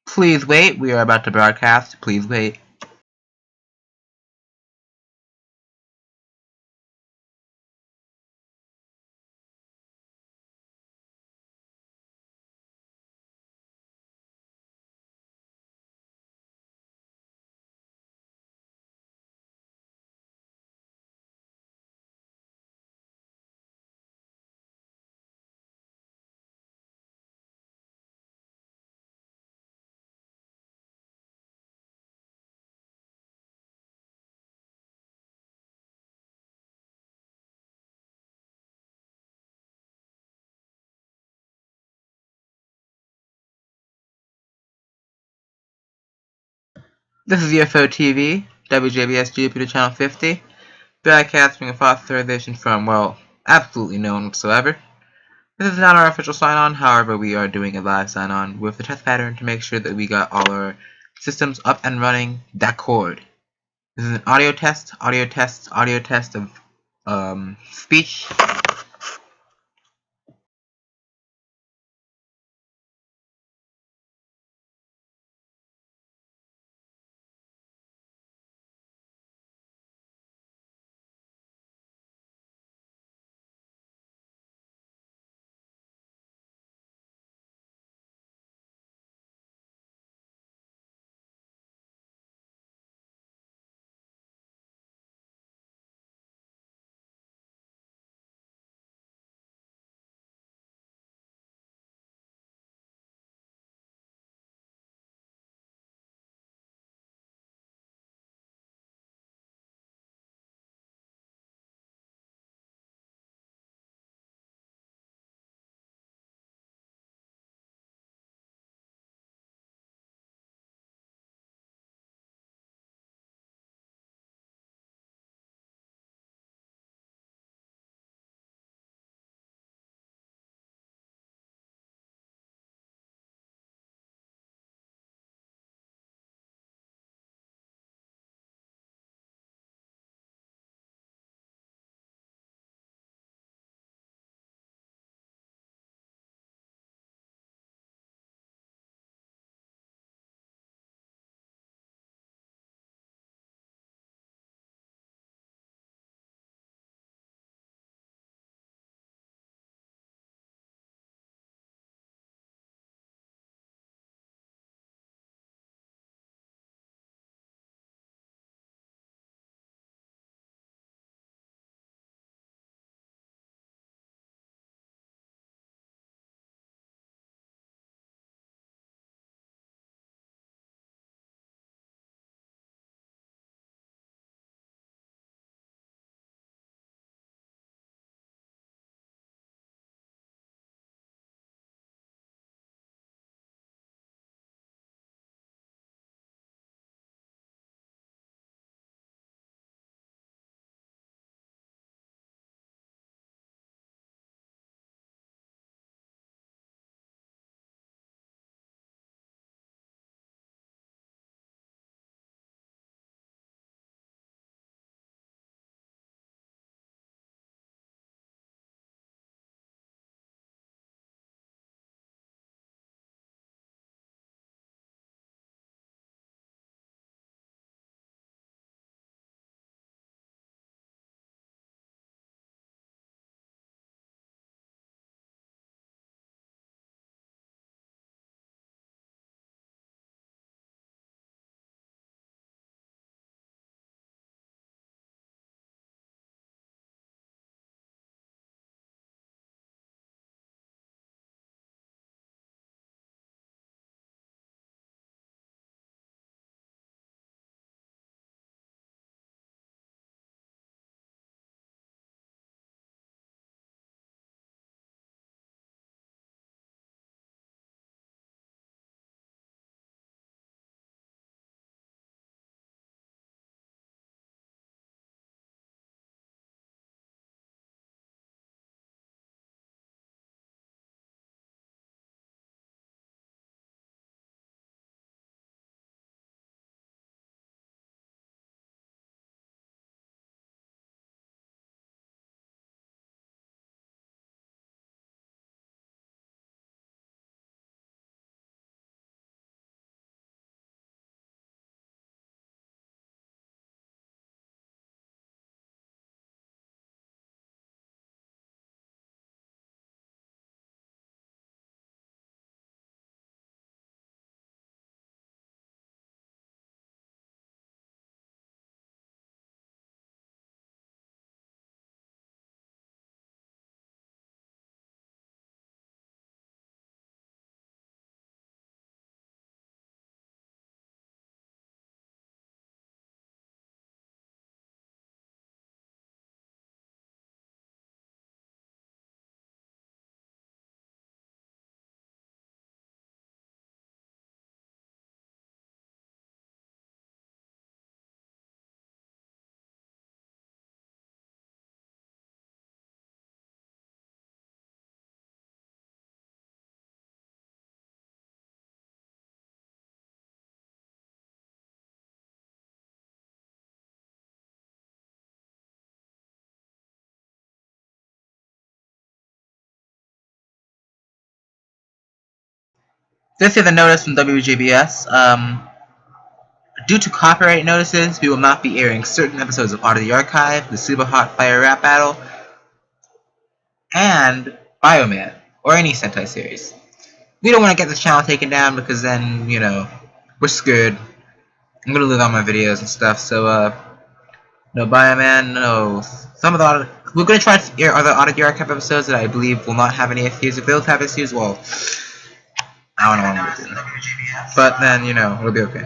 Please wait, we are about to broadcast. Please wait. This is UFO TV, WJBS Jupiter Channel 50, broadcasting a authorization from, well, absolutely no one whatsoever. This is not our official sign-on, however we are doing a live sign-on with the test pattern to make sure that we got all our systems up and running d'accord. This is an audio test of speech. This is a notice from WJBS. Due to copyright notices, we will not be airing certain episodes of Art of the Archive, the Super Hot Fire Rap Battle, and Bioman, or any Sentai series. We don't want to get this channel taken down because then, you know, we're screwed. I'm gonna lose all my videos and stuff, so, no Bioman, no. Some of the we're gonna try to air other Art of the Archive episodes that I believe will not have any issues. If they'll have issues, well, I don't know what I'm gonna do. But then, you know, it'll be okay.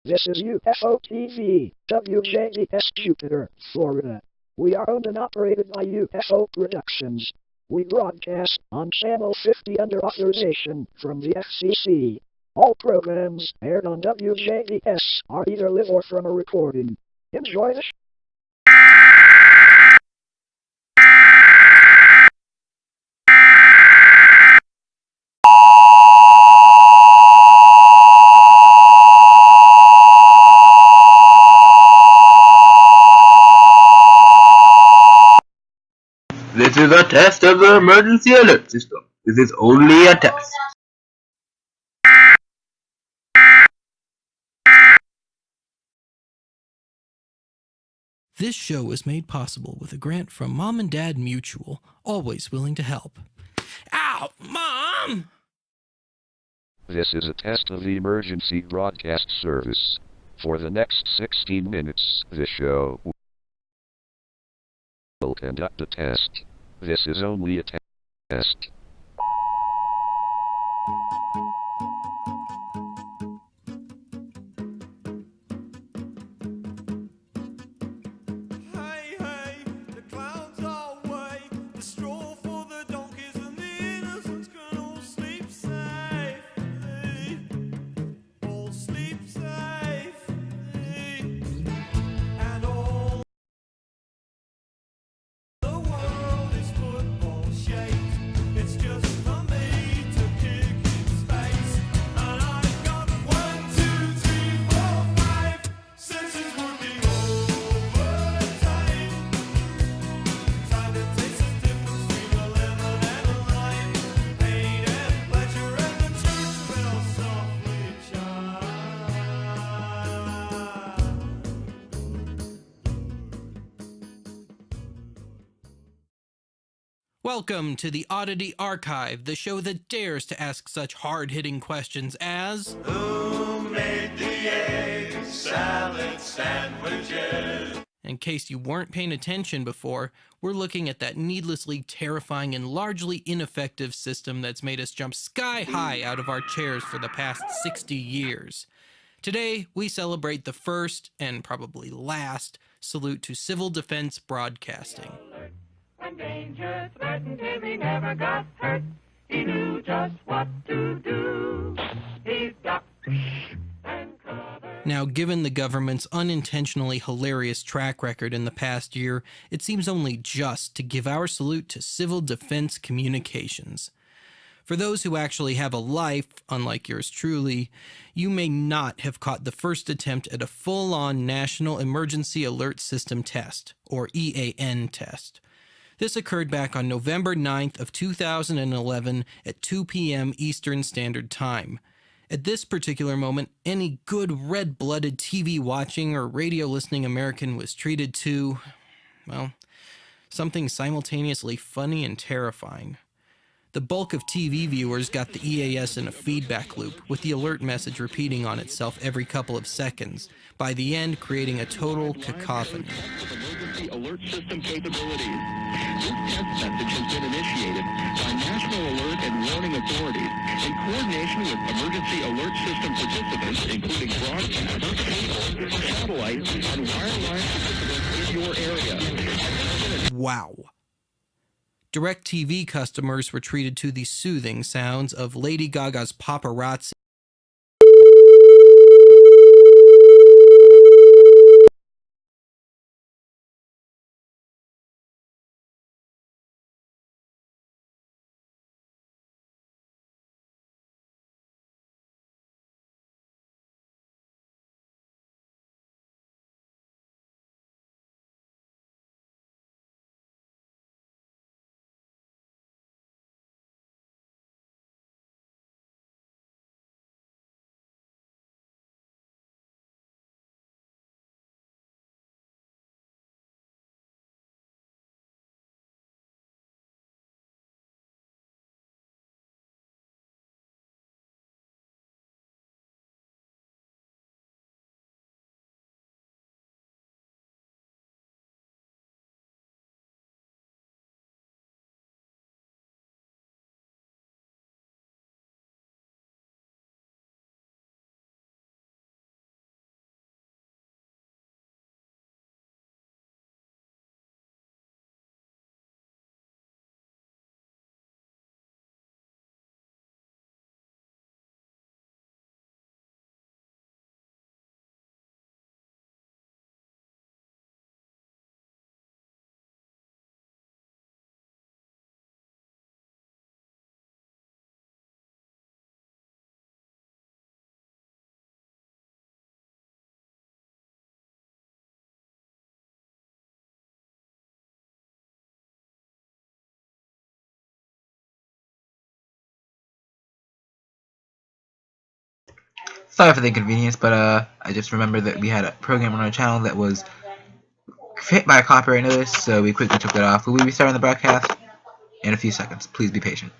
This is UFO TV, WJBS Jupiter, Florida. We are owned and operated by UFO Productions. We broadcast on Channel 50 under authorization from the FCC. All programs aired on WJBS are either live or from a recording. Enjoy the show. This is a test of the emergency alert system. This is only a test. This show is made possible with a grant from Mom and Dad Mutual, always willing to help. Ow, Mom! This is a test of the emergency broadcast service. For the next 16 minutes, the show will conduct a test. This is only a test. Welcome to the Oddity Archive, the show that dares to ask such hard-hitting questions as... Who made the egg salad sandwiches? In case you weren't paying attention before, we're looking at that needlessly terrifying and largely ineffective system that's made us jump sky high out of our chairs for the past 60 years. Today, we celebrate the first, and probably last, salute to civil defense broadcasting. When danger threatened him, he never got hurt. He knew just what to do. He ducked and covered. Now, given the government's unintentionally hilarious track record in the past year, it seems only just to give our salute to civil defense communications. For those who actually have a life, unlike yours truly, you may not have caught the first attempt at a full-on National Emergency Alert System test, or EAN test. This occurred back on November 9th of 2011 at 2 p.m. Eastern Standard Time. At this particular moment, any good red-blooded TV-watching or radio-listening American was treated to, well, something simultaneously funny and terrifying. The bulk of TV viewers got the EAS in a feedback loop, with the alert message repeating on itself every couple of seconds, by the end creating a total cacophony. Emergency alert system capabilities. This test message has been initiated by National Alert and Warning Authorities in coordination with emergency alert system participants, including broadcast, cable, satellite, and wireline participants in your area. Wow. DirecTV customers were treated to the soothing sounds of Lady Gaga's Paparazzi. Sorry for the inconvenience, but I just remembered that we had a program on our channel that was hit by a copyright notice, so we quickly took that off. We will be starting the broadcast in a few seconds. Please be patient.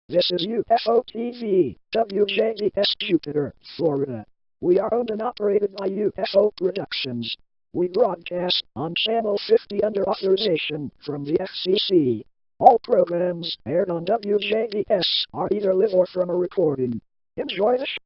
This is UFO TV, WJBS Jupiter, Florida. We are owned and operated by UFO Productions. We broadcast on Channel 50 under authorization from the FCC. All programs aired on WJBS are either live or from a recording. Enjoy the show.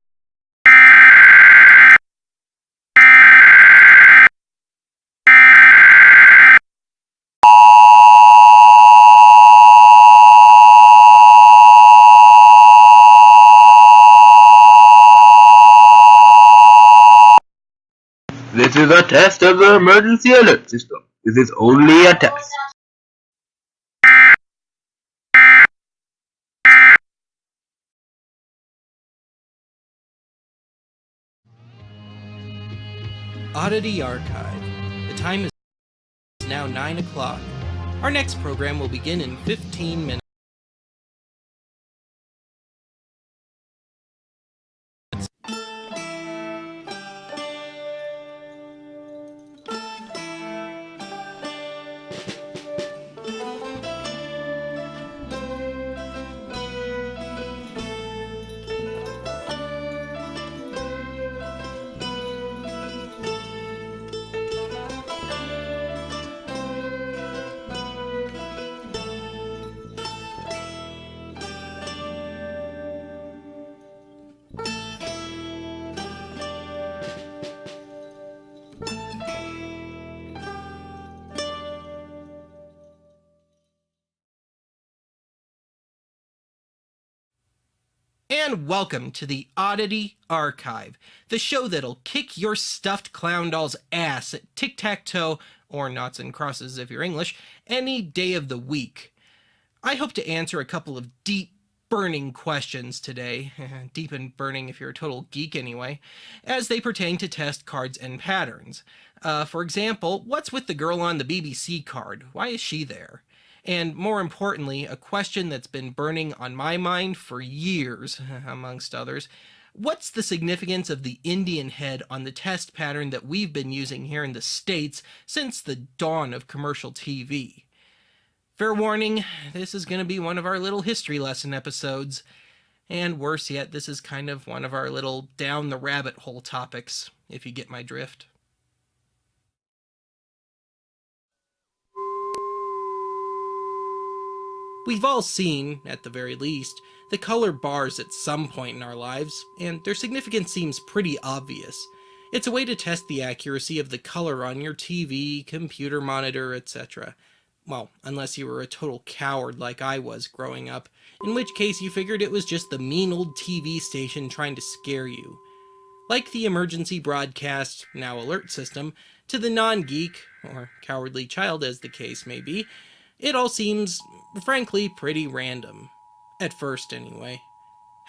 This is a test of the emergency alert system. This is only a test. Oddity Archive. The time is now 9 o'clock. Our next program will begin in 15 minutes. and welcome to the Oddity Archive, the show that'll kick your stuffed clown doll's ass at tic-tac-toe, or noughts and crosses if you're English, any day of the week. I hope to answer a couple of deep, burning questions today, deep and burning if you're a total geek anyway, as they pertain to test cards and patterns. For example, what's with the girl on the BBC card? Why is she there? And more importantly, a question that's been burning on my mind for years, amongst others, what's the significance of the Indian head on the test pattern that we've been using here in the States since the dawn of commercial TV? Fair warning, this is going to be one of our little history lesson episodes. And worse yet, this is kind of one of our little down the rabbit hole topics, if you get my drift. We've all seen, at the very least, the color bars at some point in our lives, and their significance seems pretty obvious. It's a way to test the accuracy of the color on your TV, computer monitor, etc. Well, unless you were a total coward like I was growing up, in which case you figured it was just the mean old TV station trying to scare you. Like the emergency broadcast, now alert system, to the non-geek, or cowardly child as the case may be, it all seems, frankly, pretty random. At first, anyway.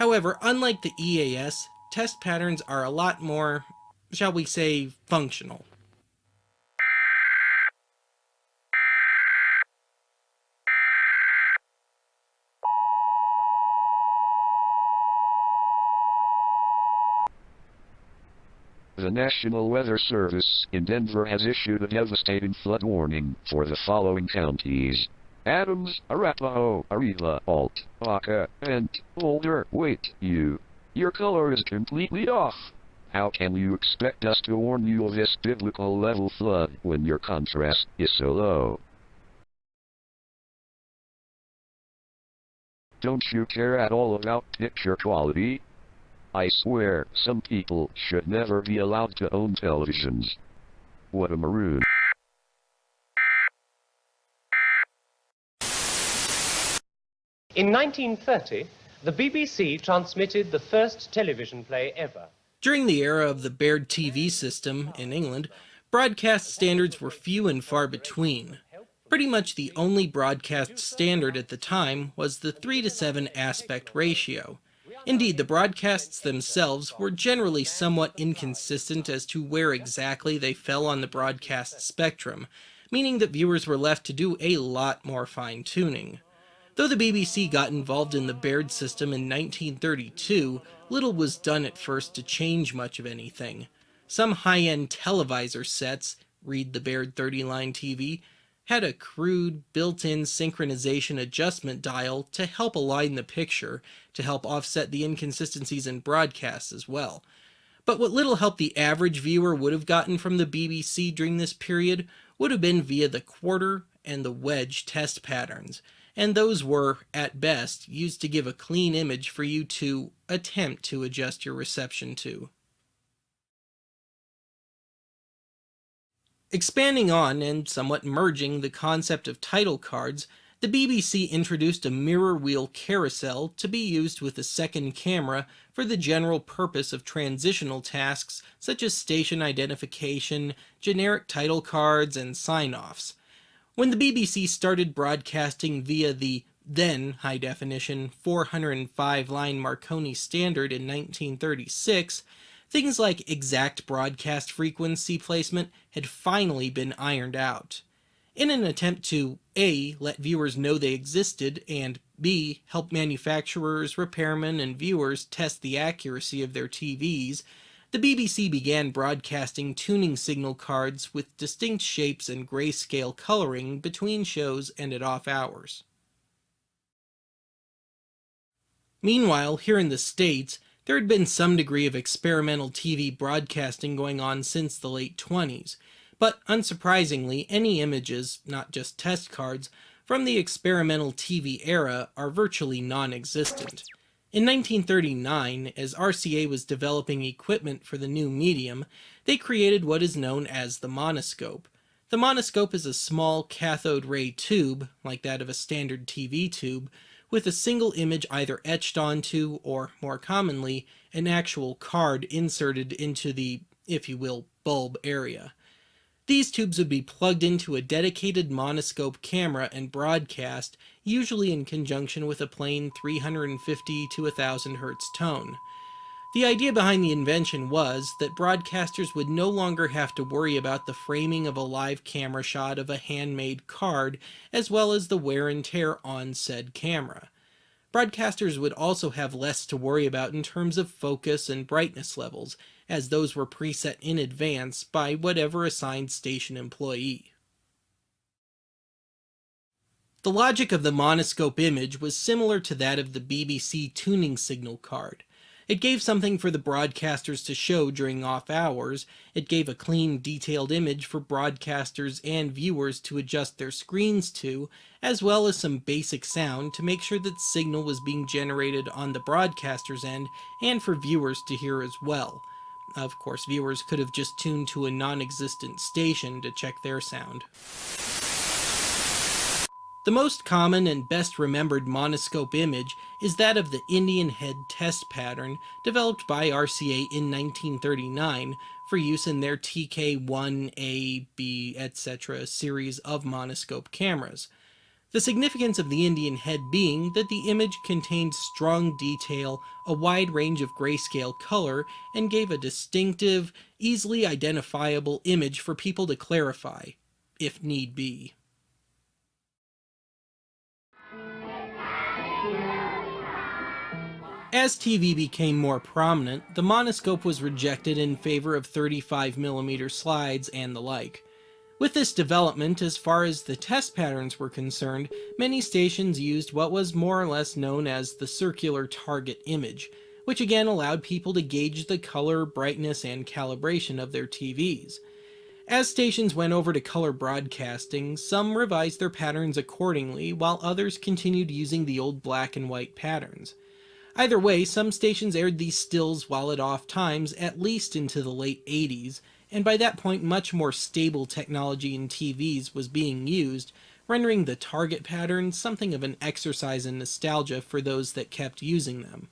However, unlike the EAS, test patterns are a lot more, shall we say, functional. The National Weather Service in Denver has issued a devastating flood warning for the following counties: Adams, Arapahoe, Arila, Alt, Baca, and Boulder. Wait, your color is completely off. How can you expect us to warn you of this biblical level flood when your contrast is so low? Don't you care at all about picture quality? I swear, some people should never be allowed to own televisions. What a maroon. In 1930, the BBC transmitted the first television play ever. During the era of the Baird TV system in England, broadcast standards were few and far between. Pretty much the only broadcast standard at the time was the 3:7 aspect ratio. Indeed, the broadcasts themselves were generally somewhat inconsistent as to where exactly they fell on the broadcast spectrum, meaning that viewers were left to do a lot more fine-tuning. Though the BBC got involved in the Baird system in 1932, little was done at first to change much of anything. Some high-end televisor sets, read the Baird 30-line TV, had a crude, built-in synchronization adjustment dial to help align the picture, to help offset the inconsistencies in broadcasts as well. But what little help the average viewer would have gotten from the BBC during this period would have been via the quarter and the wedge test patterns, and those were, at best, used to give a clean image for you to attempt to adjust your reception to. Expanding on and somewhat merging the concept of title cards, the BBC introduced a mirror wheel carousel to be used with a second camera for the general purpose of transitional tasks such as station identification, generic title cards, and sign-offs. When the BBC started broadcasting via the then high-definition 405-line Marconi standard in 1936, things like exact broadcast frequency placement had finally been ironed out. In an attempt to A. let viewers know they existed, and B. help manufacturers, repairmen, and viewers test the accuracy of their TVs, the BBC began broadcasting tuning signal cards with distinct shapes and grayscale coloring between shows and at off hours. Meanwhile, here in the States, there had been some degree of experimental TV broadcasting going on since the late 20s, but unsurprisingly, any images, not just test cards, from the experimental TV era are virtually non-existent. In 1939, as RCA was developing equipment for the new medium, they created what is known as the monoscope. The monoscope is a small cathode ray tube, like that of a standard TV tube, with a single image either etched onto, or more commonly, an actual card inserted into the, if you will, bulb area. These tubes would be plugged into a dedicated monoscope camera and broadcast, usually in conjunction with a plain 350 to 1000 Hz tone. The idea behind the invention was that broadcasters would no longer have to worry about the framing of a live camera shot of a handmade card, as well as the wear and tear on said camera. Broadcasters would also have less to worry about in terms of focus and brightness levels, as those were preset in advance by whatever assigned station employee. The logic of the monoscope image was similar to that of the BBC tuning signal card. It gave something for the broadcasters to show during off hours, it gave a clean, detailed image for broadcasters and viewers to adjust their screens to, as well as some basic sound to make sure that signal was being generated on the broadcaster's end and for viewers to hear as well. Of course, viewers could have just tuned to a non-existent station to check their sound. The most common and best remembered monoscope image is that of the Indian head test pattern developed by RCA in 1939 for use in their TK1A, B, etc. series of monoscope cameras. The significance of the Indian head being that the image contained strong detail, a wide range of grayscale color, and gave a distinctive, easily identifiable image for people to clarify, if need be. As TV became more prominent, the monoscope was rejected in favor of 35mm slides and the like. With this development, as far as the test patterns were concerned, many stations used what was more or less known as the circular target image, which again allowed people to gauge the color, brightness, and calibration of their TVs. As stations went over to color broadcasting, some revised their patterns accordingly, while others continued using the old black and white patterns. Either way, some stations aired these stills while at off times at least into the late 80s, and by that point much more stable technology in TVs was being used, rendering the target pattern something of an exercise in nostalgia for those that kept using them.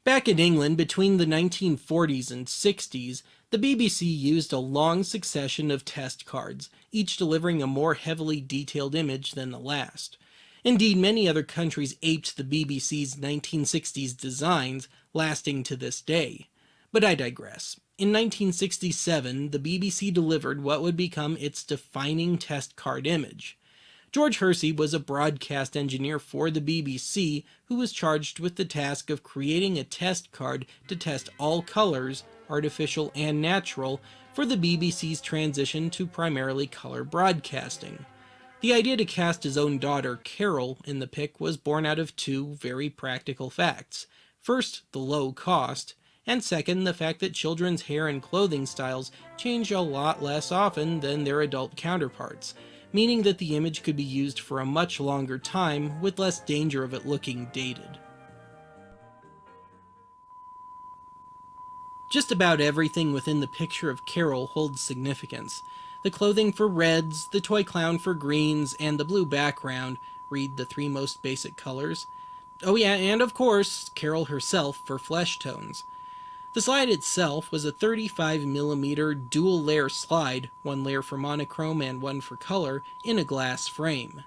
Back in England, between the 1940s and 60s, the BBC used a long succession of test cards, each delivering a more heavily detailed image than the last. Indeed, many other countries aped the BBC's 1960s designs, lasting to this day. But I digress. In 1967, the BBC delivered what would become its defining test card image. George Hersey was a broadcast engineer for the BBC who was charged with the task of creating a test card to test all colors, artificial and natural, for the BBC's transition to primarily color broadcasting. The idea to cast his own daughter, Carol, in the pic was born out of two very practical facts. First, the low cost, and second, the fact that children's hair and clothing styles change a lot less often than their adult counterparts, meaning that the image could be used for a much longer time with less danger of it looking dated. Just about everything within the picture of Carol holds significance. The clothing for reds, the toy clown for greens, and the blue background, read the three most basic colors. Oh yeah, and of course, Carol herself for flesh tones. The slide itself was a 35mm dual-layer slide, one layer for monochrome and one for color, in a glass frame.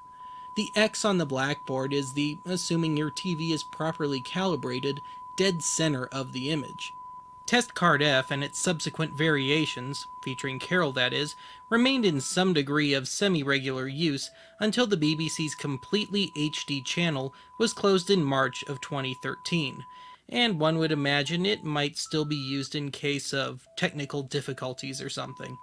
The X on the blackboard is the, assuming your TV is properly calibrated, dead center of the image. Test Card F and its subsequent variations, featuring Carol that is, remained in some degree of semi-regular use until the BBC's completely HD channel was closed in March of 2013, and one would imagine it might still be used in case of technical difficulties or something.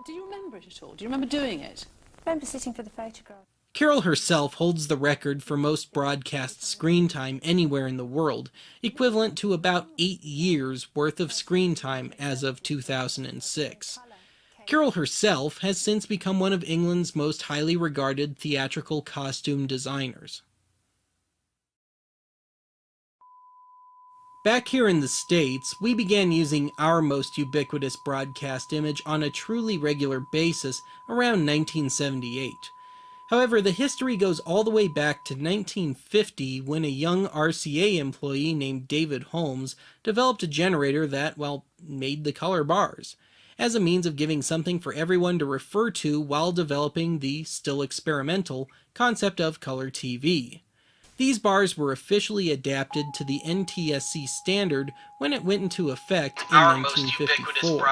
Do you remember it at all? Do you remember doing it? I remember sitting for the photograph. Carol herself holds the record for most broadcast screen time anywhere in the world, equivalent to about 8 years worth of screen time as of 2006. Carol herself has since become one of England's most highly regarded theatrical costume designers. Back here in the States, we began using our most ubiquitous broadcast image on a truly regular basis around 1978. However, the history goes all the way back to 1950 when a young RCA employee named David Holmes developed a generator that, well, made the color bars, as a means of giving something for everyone to refer to while developing the, still experimental, concept of color TV. These bars were officially adapted to the NTSC standard when it went into effect in 1954.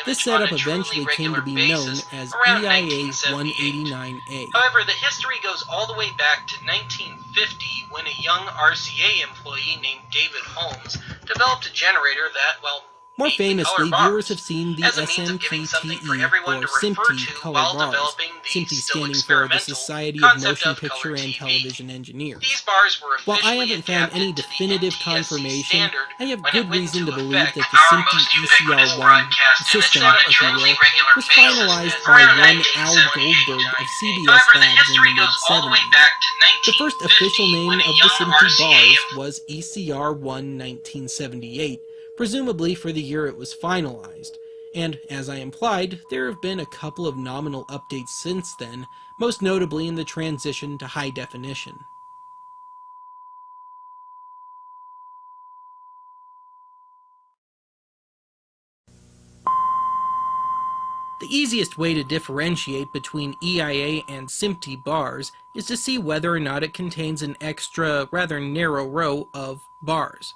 This setup eventually came to be known as EIA 189A. However, the history goes all the way back to 1950 when a young RCA employee named David Holmes developed a generator that, well, more famously, viewers have seen the SMPTE or SMPTE color bars, SMPTE standing for the Society of Motion Picture and Television Engineers. While I haven't found any definitive confirmation, I have good reason to believe that the SMPTE ECR1 system, if you will, was finalized by one Al Goldberg of CBS Labs in the mid-70s. The first official name of the SMPTE bars was ECR1 1978, presumably for the year it was finalized, and as I implied, there have been a couple of nominal updates since then, most notably in the transition to high definition. The easiest way to differentiate between EIA and SMPTE bars is to see whether or not it contains an extra, rather narrow row of bars.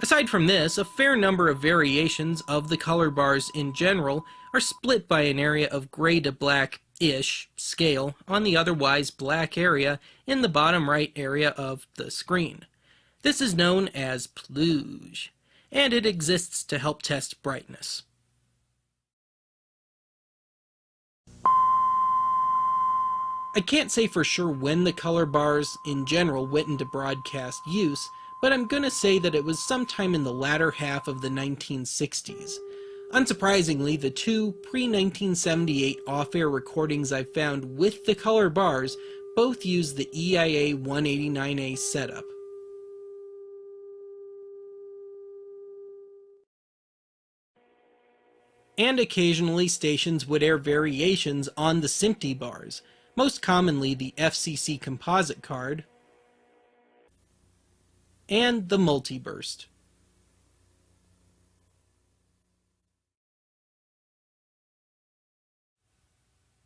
Aside from this, a fair number of variations of the color bars in general are split by an area of gray to black-ish scale on the otherwise black area in the bottom right area of the screen. This is known as plugge, and it exists to help test brightness. I can't say for sure when the color bars in general went into broadcast use, but I'm gonna say that it was sometime in the latter half of the 1960s. Unsurprisingly, the two pre-1978 off-air recordings I found with the color bars both use the EIA 189A setup. And occasionally stations would air variations on the SMPTE bars, most commonly the FCC composite card and the multiburst.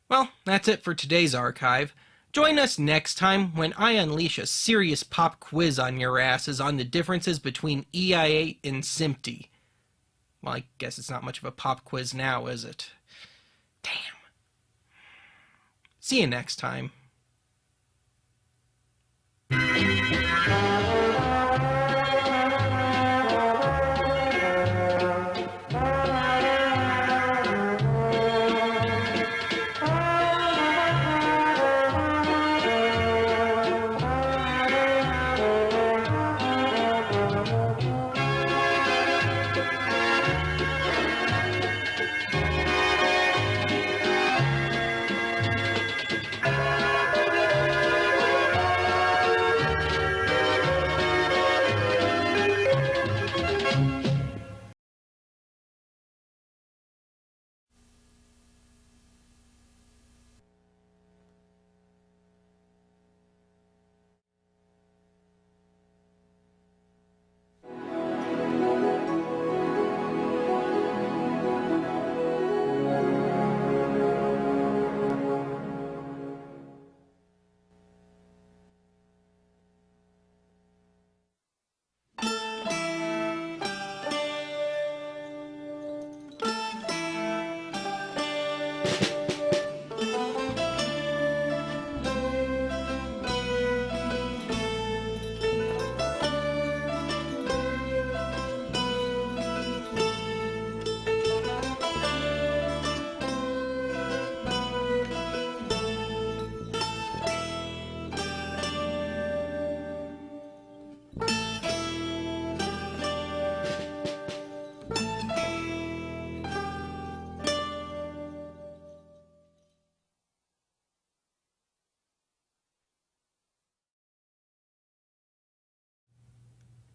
Well, that's it for today's archive. Join us next time when I unleash a serious pop quiz on your asses on the differences between EIA and SMPTE. Well, I guess it's not much of a pop quiz now, is it? Damn. See you next time.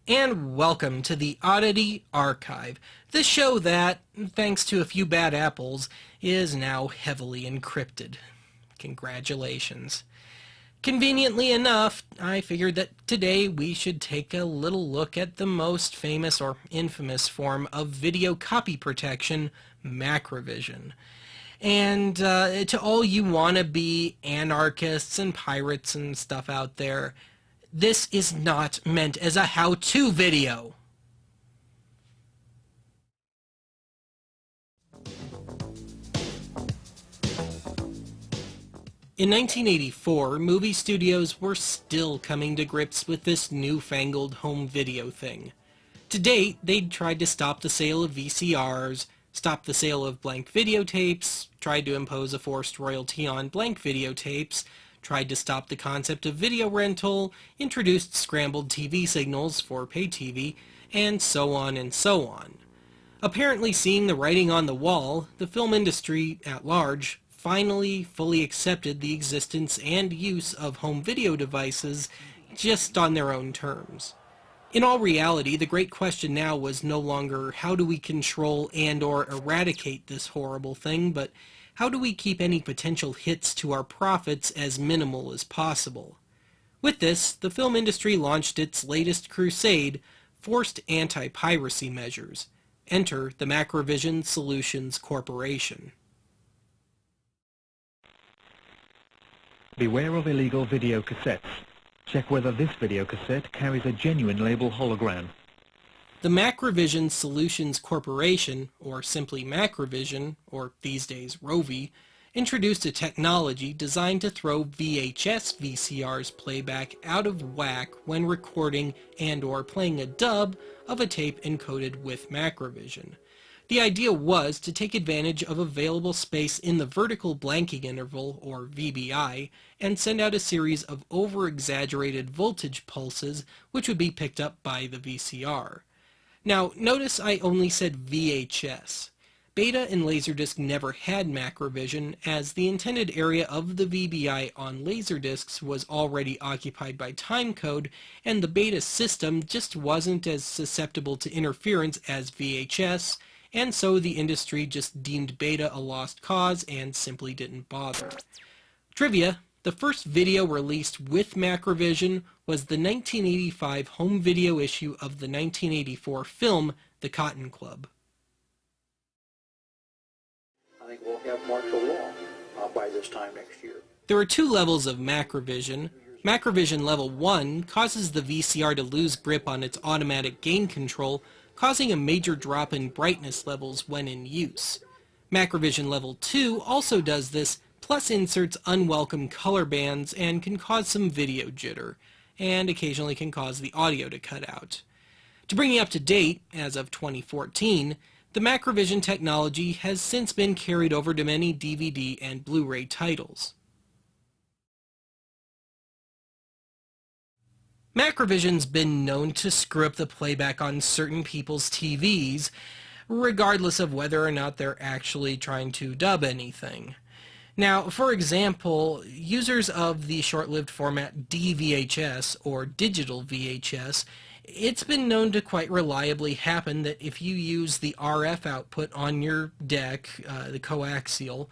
And welcome to the Oddity Archive, the show that, thanks to a few bad apples, is now heavily encrypted. Congratulations. Conveniently enough, I figured that today we should take a little look at the most famous or infamous form of video copy protection, macrovision. And to all you wannabe anarchists and pirates and stuff out there, this is not meant as a how-to video. In 1984, movie studios were still coming to grips with this newfangled home video thing. To date, they'd tried to stop the sale of VCRs, stop the sale of blank videotapes, tried to impose a forced royalty on blank videotapes, tried to stop the concept of video rental, introduced scrambled TV signals for pay TV, and so on and so on. Apparently seeing the writing on the wall, the film industry at large finally fully accepted the existence and use of home video devices just on their own terms. In all reality, the great question now was no longer how do we control and or eradicate this horrible thing, but how do we keep any potential hits to our profits as minimal as possible? With this, the film industry launched its latest crusade, forced anti-piracy measures. Enter the Macrovision Solutions Corporation. Beware of illegal video cassettes. Check whether this video cassette carries a genuine label hologram. The Macrovision Solutions Corporation, or simply Macrovision, or these days Rovi, introduced a technology designed to throw VHS VCR's playback out of whack when recording and or playing a dub of a tape encoded with Macrovision. The idea was to take advantage of available space in the vertical blanking interval, or VBI, and send out a series of over-exaggerated voltage pulses which would be picked up by the VCR. Now, notice I only said VHS. Beta and Laserdisc never had Macrovision, as the intended area of the VBI on Laserdiscs was already occupied by timecode, and the Beta system just wasn't as susceptible to interference as VHS, and so the industry just deemed Beta a lost cause and simply didn't bother. Trivia: the first video released with Macrovision was the 1985 home video issue of the 1984 film The Cotton Club. I think we'll have martial law by this time next year. There are two levels of Macrovision. Macrovision Level 1 causes the VCR to lose grip on its automatic gain control, causing a major drop in brightness levels when in use. Macrovision Level 2 also does this, plus inserts unwelcome color bands and can cause some video jitter, and occasionally can cause the audio to cut out. To bring you up to date, as of 2014, the Macrovision technology has since been carried over to many DVD and Blu-ray titles. Macrovision's been known to screw up the playback on certain people's TVs, regardless of whether or not they're actually trying to dub anything. Now, for example, users of the short-lived format DVHS, or digital VHS, it's been known to quite reliably happen that if you use the RF output on your deck, the coaxial,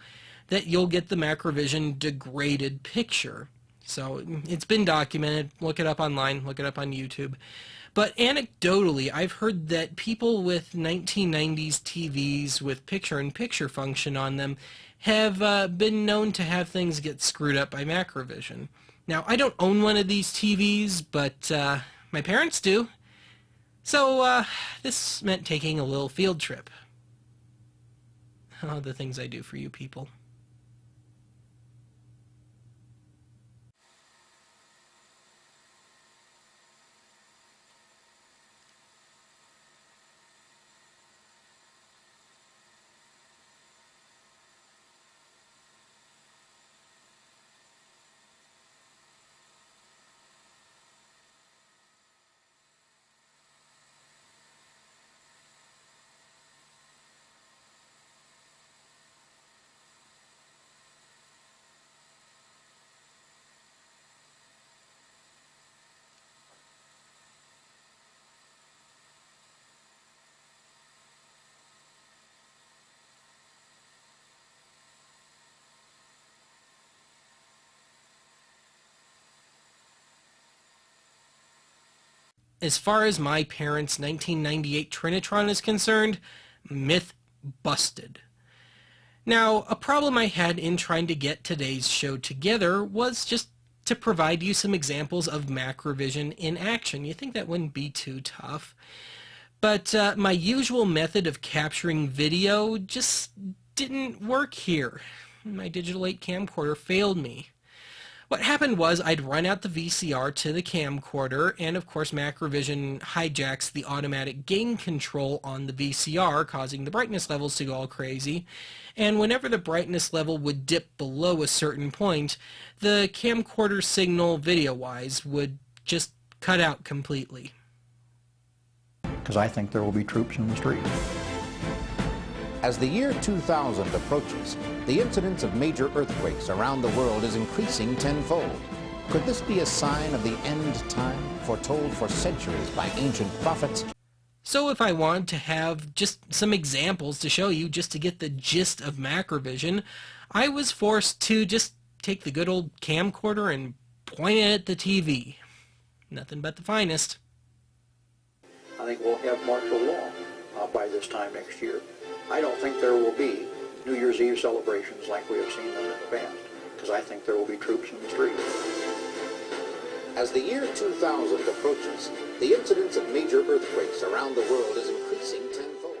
that you'll get the Macrovision degraded picture. So it's been documented. Look it up online, look it up on YouTube. But anecdotally, I've heard that people with 1990s TVs with picture-in-picture function on them have been known to have things get screwed up by Macrovision. Now, I don't own one of these TVs, but my parents do. So this meant taking a little field trip. Oh, the things I do for you people. as far as my parents' 1998 Trinitron is concerned, myth busted. Now, a problem I had in trying to get today's show together was just to provide you some examples of macrovision in action. You think that wouldn't be too tough. But my usual method of capturing video just didn't work here. My digital 8 camcorder failed me. What happened was I'd run out the VCR to the camcorder, and of course macrovision hijacks the automatic gain control on the VCR, causing the brightness levels to go all crazy. And whenever the brightness level would dip below a certain point, the camcorder signal video-wise would just cut out completely. Because I think there will be troops in the street. As the year 2000 approaches, the incidence of major earthquakes around the world is increasing tenfold. Could this be a sign of the end time foretold for centuries by ancient prophets? So if I wanted to have just some examples to show you just to get the gist of macrovision, I was forced to just take the good old camcorder and point it at the TV. Nothing but the finest. I think we'll have martial law by this time next year. I don't think there will be New Year's Eve celebrations like we have seen them in the past, because I think there will be troops in the street. As the year 2000 approaches, the incidence of major earthquakes around the world is increasing tenfold.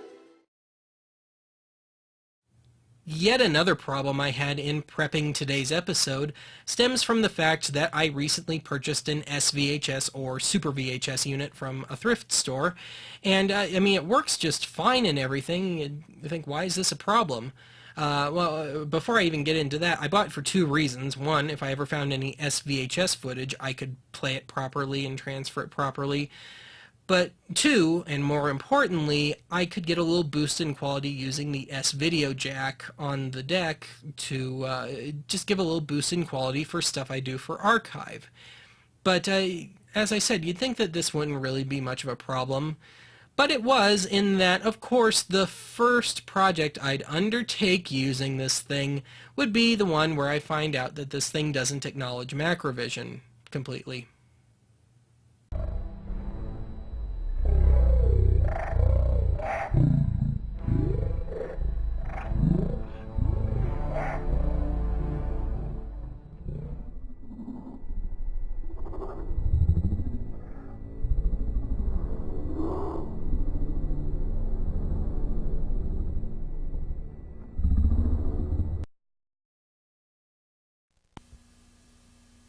Yet another problem I had in prepping today's episode stems from the fact that I recently purchased an SVHS or Super VHS unit from a thrift store, and I mean it works just fine and everything. You think, why is this a problem? Well, before I even get into that, I bought it for two reasons. One, if I ever found any SVHS footage, I could play it properly and transfer it properly. But two, and more importantly, I could get a little boost in quality using the S-Video jack on the deck to just give a little boost in quality for stuff I do for archive. But as I said, you'd think that this wouldn't really be much of a problem. But it was, in that, of course, the first project I'd undertake using this thing would be the one where I find out that this thing doesn't acknowledge macrovision completely.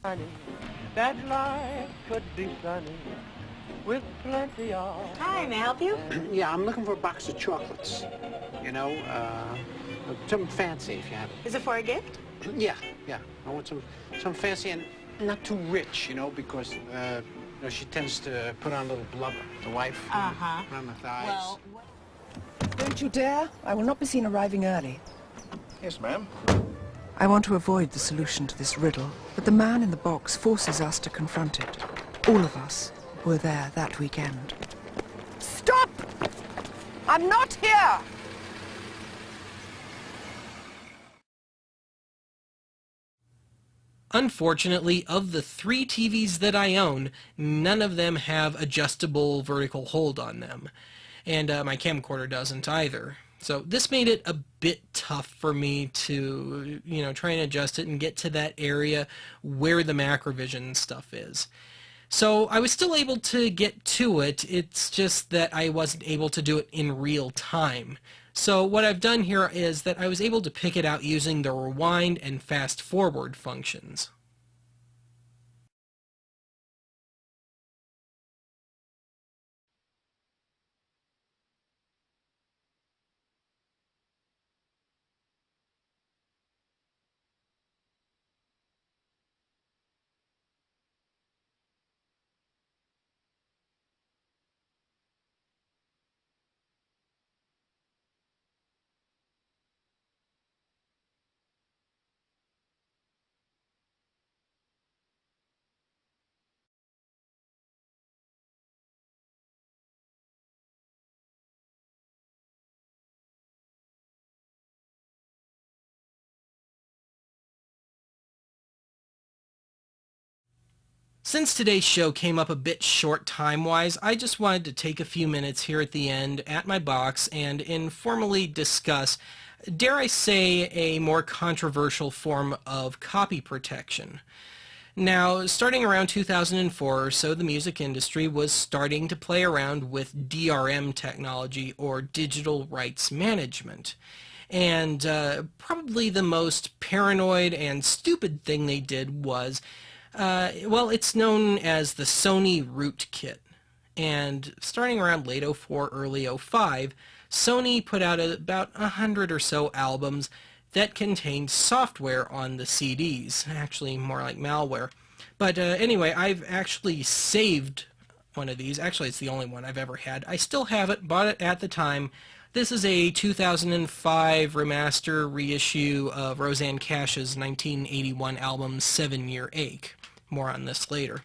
Honey, that life could be sunny with plenty of... Hi, may I help you? Yeah, I'm looking for a box of chocolates. You know, something fancy if you have it. Is it for a gift? Yeah. I want some fancy and not too rich, you know, because you know, she tends to put on a little blubber. The wife. Uh-huh. Around the thighs. Well, Don't you dare. I will not be seen arriving early. Yes, ma'am. I want to avoid the solution to this riddle, but the man in the box forces us to confront it. All of us were there that weekend. Stop! I'm not here! Unfortunately, of the 3 TVs that I own, none of them have adjustable vertical hold on them. And my camcorder doesn't either. So this made it a bit tough for me to, you know, try and adjust it and get to that area where the macrovision stuff is. So I was still able to get to it, it's just that I wasn't able to do it in real time. So what I've done here is that I was able to pick it out using the rewind and fast forward functions. Since today's show came up a bit short time-wise, I just wanted to take a few minutes here at the end at my box and informally discuss, dare I say, a more controversial form of copy protection. Now, starting around 2004 or so, the music industry was starting to play around with DRM technology, or digital rights management. And probably the most paranoid and stupid thing they did was, well, it's known as the Sony Rootkit. And starting around late 04, early 05, Sony put out about 100 or so albums that contained software on the CDs, actually more like malware. But anyway, I've actually saved one of these. Actually, it's the only one I've ever had. I still have it, bought it at the time. This is a 2005 remaster reissue of Rosanne Cash's 1981 album 7 Year Ache. More on this later.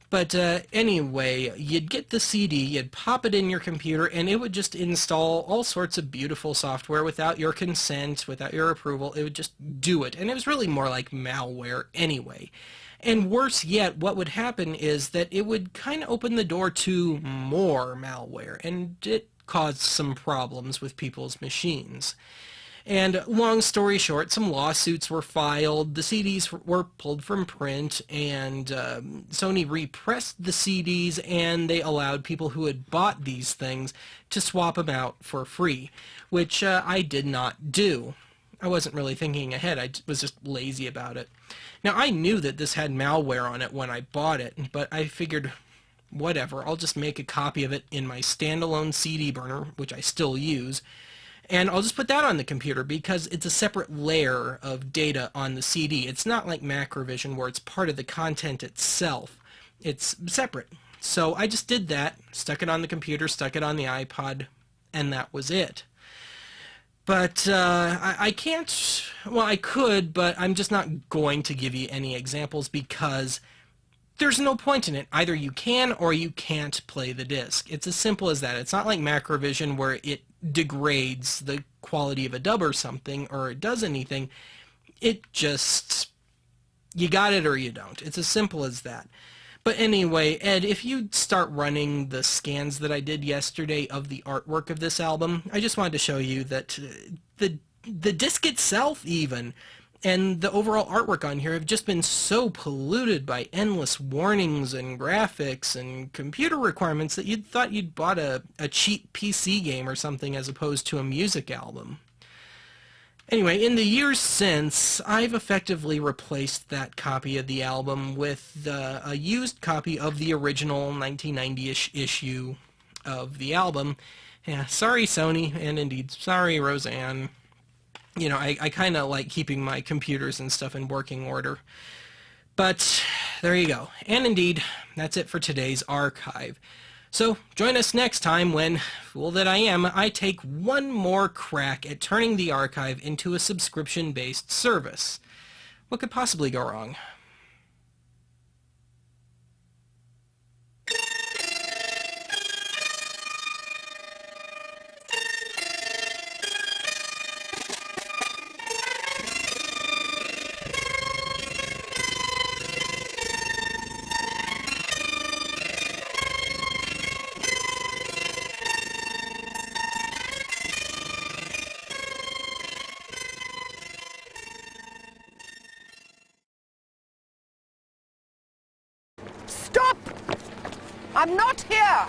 But anyway, you'd get the CD, you'd pop it in your computer, and it would just install all sorts of beautiful software without your consent, without your approval. It would just do it. And it was really more like malware anyway. And worse yet, what would happen is that it would kind of open the door to more malware, and it caused some problems with people's machines. And long story short, some lawsuits were filed, the CDs were pulled from print, and Sony repressed the CDs, and they allowed people who had bought these things to swap them out for free, which I did not do. I wasn't really thinking ahead, I was just lazy about it. Now, I knew that this had malware on it when I bought it, but I figured, whatever, I'll just make a copy of it in my standalone CD burner, which I still use, and I'll just put that on the computer because it's a separate layer of data on the CD. It's not like Macrovision where it's part of the content itself. It's separate. So I just did that, stuck it on the computer, stuck it on the iPod, and that was it. But I can't, well, I could, but I'm just not going to give you any examples because there's no point in it. Either you can or you can't play the disc. It's as simple as that. It's not like Macrovision where it degrades the quality of a dub or something, or it does anything. It just, you got it or you don't. It's as simple as that. But anyway, Ed, if you start running the scans that I did yesterday of the artwork of this album, I just wanted to show you that the disc itself even, and the overall artwork on here have just been so polluted by endless warnings and graphics and computer requirements that you'd thought you'd bought a cheap PC game or something as opposed to a music album. Anyway, in the years since, I've effectively replaced that copy of the album with a used copy of the original 1990-ish issue of the album. Yeah, sorry Sony, and indeed, sorry Roseanne. You know, I kind of like keeping my computers and stuff in working order. But there you go. And indeed, that's it for today's archive. So join us next time when, fool that I am, I take one more crack at turning the archive into a subscription-based service. What could possibly go wrong? Stop! I'm not here!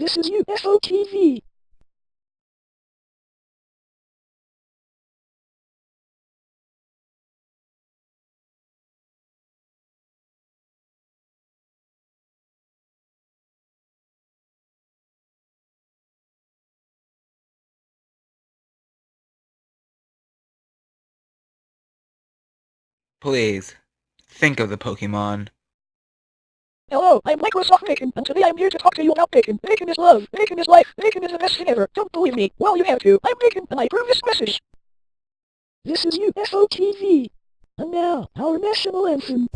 This is UFO TV. Please, think of the Pokemon. Hello, I'm Microsoft Bacon, and today I'm here to talk to you about bacon. Bacon is love. Bacon is life. Bacon is the best thing ever. Don't believe me? Well, you have to. I'm Bacon, and I approve this message. This is UFO TV. And now, our national anthem.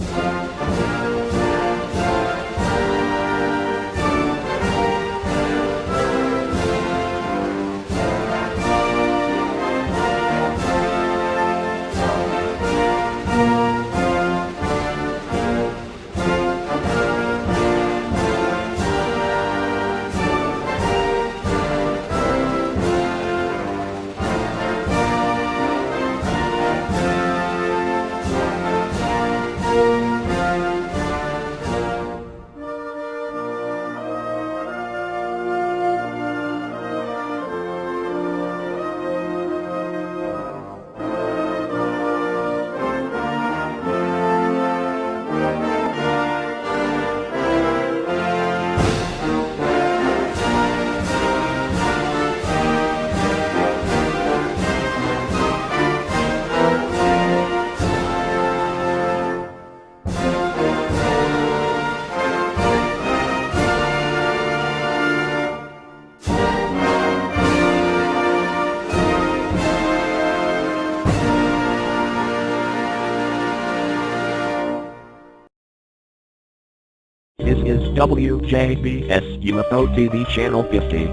This is WJBS UFO TV Channel 50.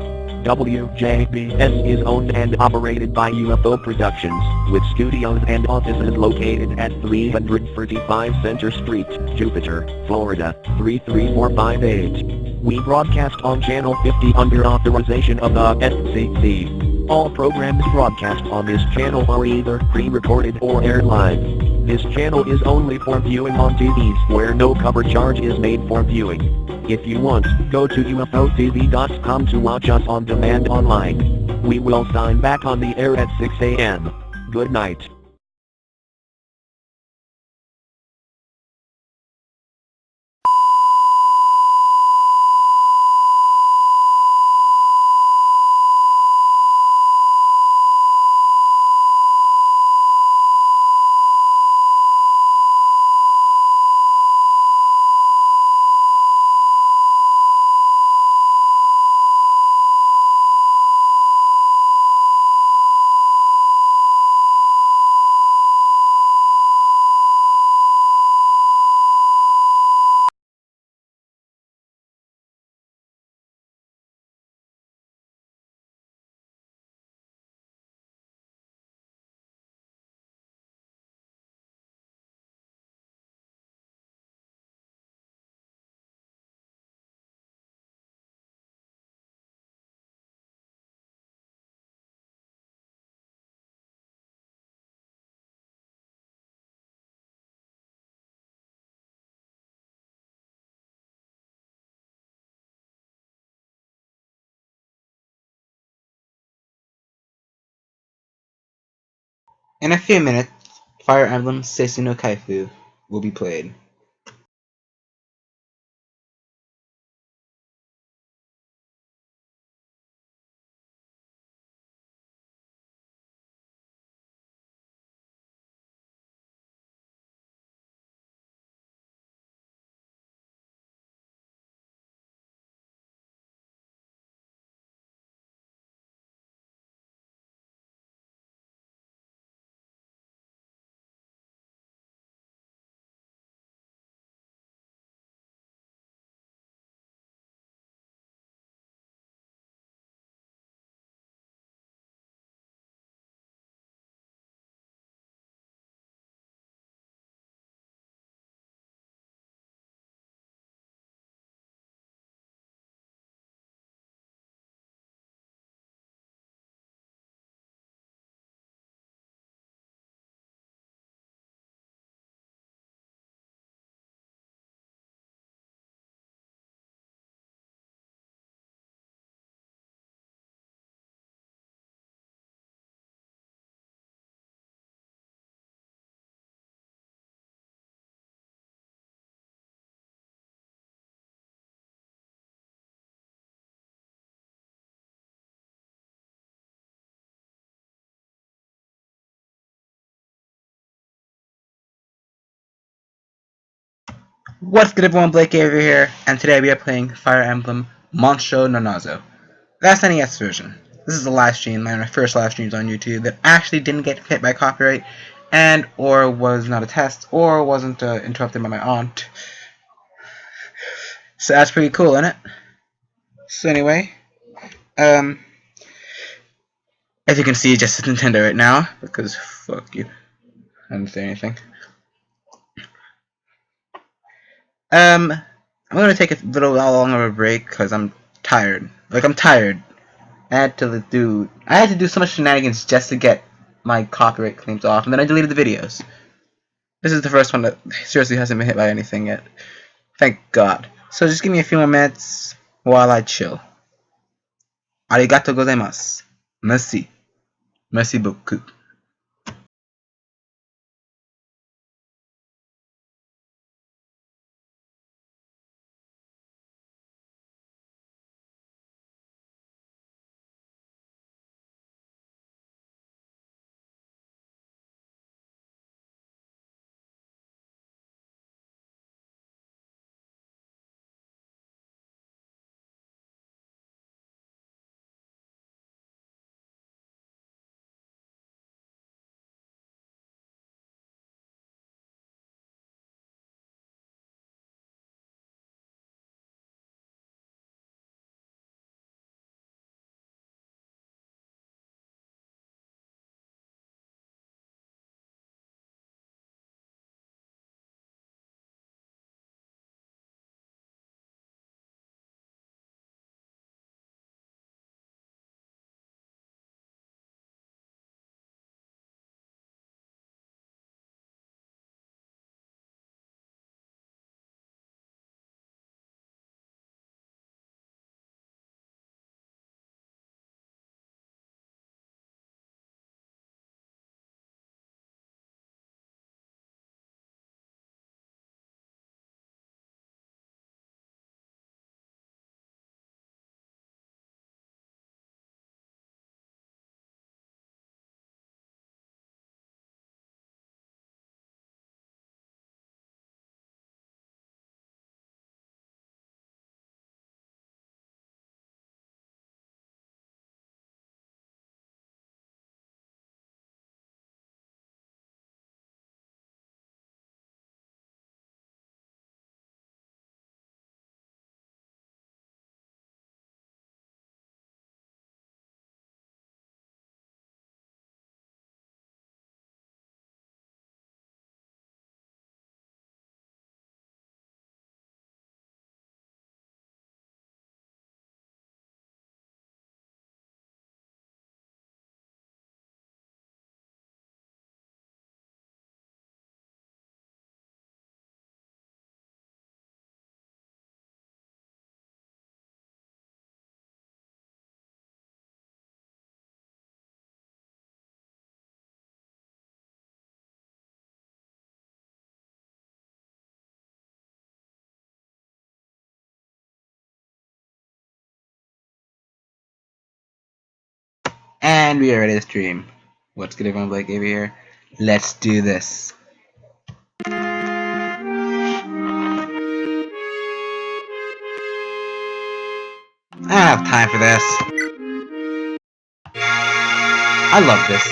WJBS is owned and operated by UFO Productions, with studios and offices located at 335 Center Street, Jupiter, Florida, 33458. We broadcast on Channel 50 under authorization of the FCC. All programs broadcast on this channel are either pre-recorded or aired live. This channel is only for viewing on TVs where no cover charge is made for viewing. If you want, go to UFOTV.com to watch us on demand online. We will sign back on the air at 6 a.m. Good night. In a few minutes, Fire Emblem Seisui no Kaifu will be played. What's good everyone, Blake over here, and today we are playing Fire Emblem Monstro no Nazo. That's the NES version. This is a live stream, my first live streams on YouTube that actually didn't get hit by copyright, and or was not a test, or wasn't interrupted by my aunt. So that's pretty cool, isn't it? So anyway, as you can see, just a Nintendo right now, because fuck you. I didn't say anything. I'm gonna take a little longer of a break because I'm tired. Like, I'm tired. I had to do so much shenanigans just to get my copyright claims off, and then I deleted the videos. This is the first one that seriously hasn't been hit by anything yet. Thank God. So just give me a few more minutes while I chill. Arigato gozaimasu. Merci. Merci beaucoup. And we are ready to stream. What's good everyone, Blake over here. Let's do this. I don't have time for this. I love this.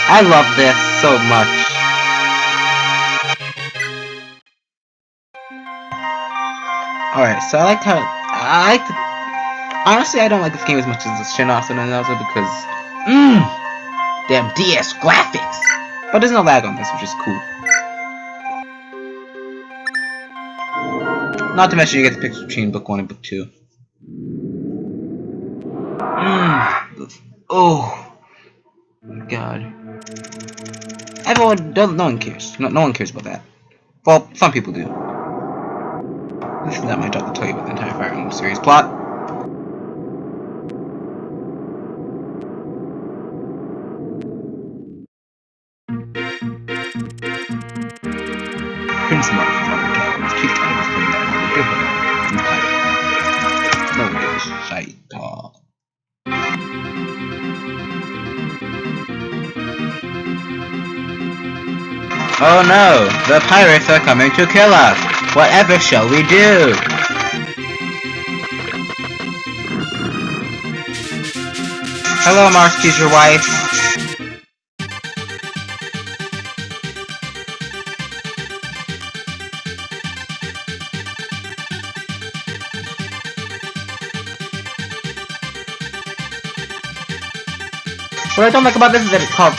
I love this so much. Alright, so honestly, I don't like this game as much as the Shinosu and Nazo because damn DS graphics. But there's no lag on this, which is cool. Not to mention you get the picture between book 1 and book 2. Oh God. No one cares. No one cares about that. Well, some people do. This is not my job to tell you about the entire Fire Emblem series plot. Prince Mark from Modern Tales, Chief Titans playing that no one gives a shite talk. Oh no! The pirates are coming to kill us! Whatever shall we do? Hello, Mark's future wife. What I don't like about this is that it's called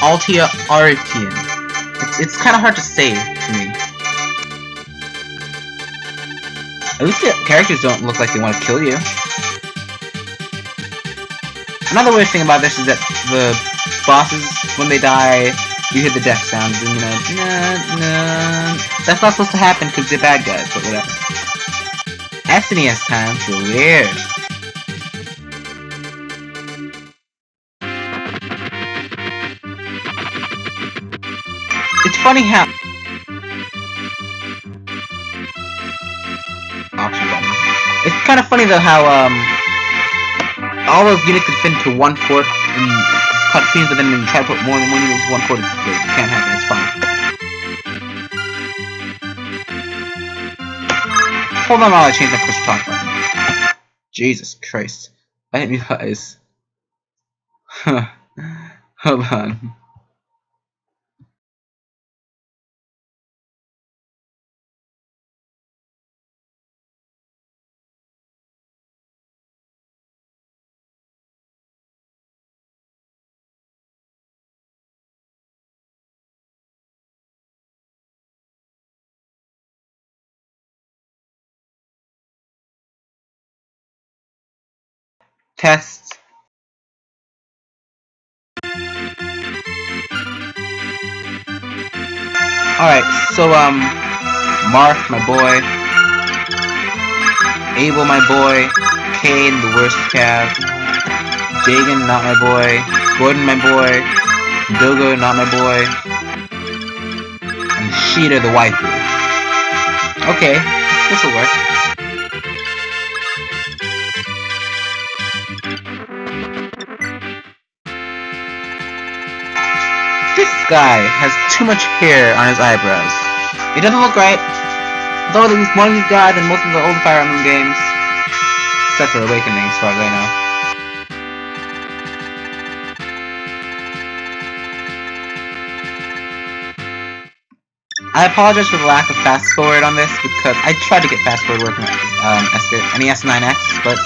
Altia-Artian. It's kind of hard to say to me. At least the characters don't look like they want to kill you. Another weird thing about this is that the bosses, when they die, you hear the death sounds, and you know, nah. That's not supposed to happen because they're bad guys, but whatever. SNES time for weird. It's funny how option button. It's kind of funny though how all those units could fit into one port in cutscenes, but then when you try to put more than one unit into one port, it can't happen. It's fine. Hold on while I change my push talk button. Jesus Christ! I didn't realize. Hold on. Tests. Alright, so Mark, my boy, Abel, my boy, Kane, the worst Cav, Jagan, not my boy, Gordon, my boy, Dogo, not my boy, and Sheeta, the waifu. Okay, this'll work. This guy has too much hair on his eyebrows. It doesn't look right. It's always at least one of these guys in most of the old Fire Emblem games. Except for Awakening, as far as I know. I apologize for the lack of fast forward on this because I tried to get fast forward working on NES 9X, but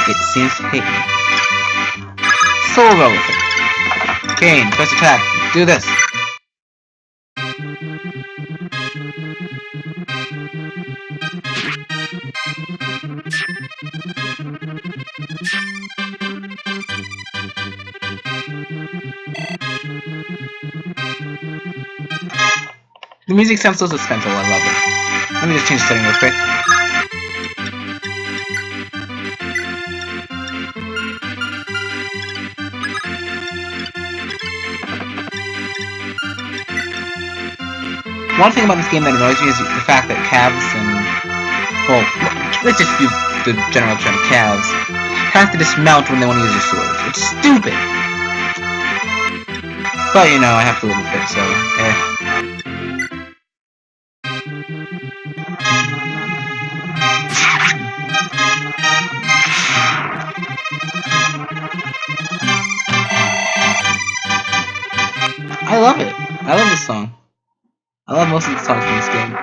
it seems to hate me. So we'll roll with it. Kane, first attack. Do this. The music sounds so suspenseful, I love it. Let me just change the setting real quick. One thing about this game that annoys me is the fact that calves and... well, let's just use the general term calves have to dismount when they want to use their swords. It's stupid! But, you know, I have to live with it, so, I love it. I love this song. I love most of the songs in this game.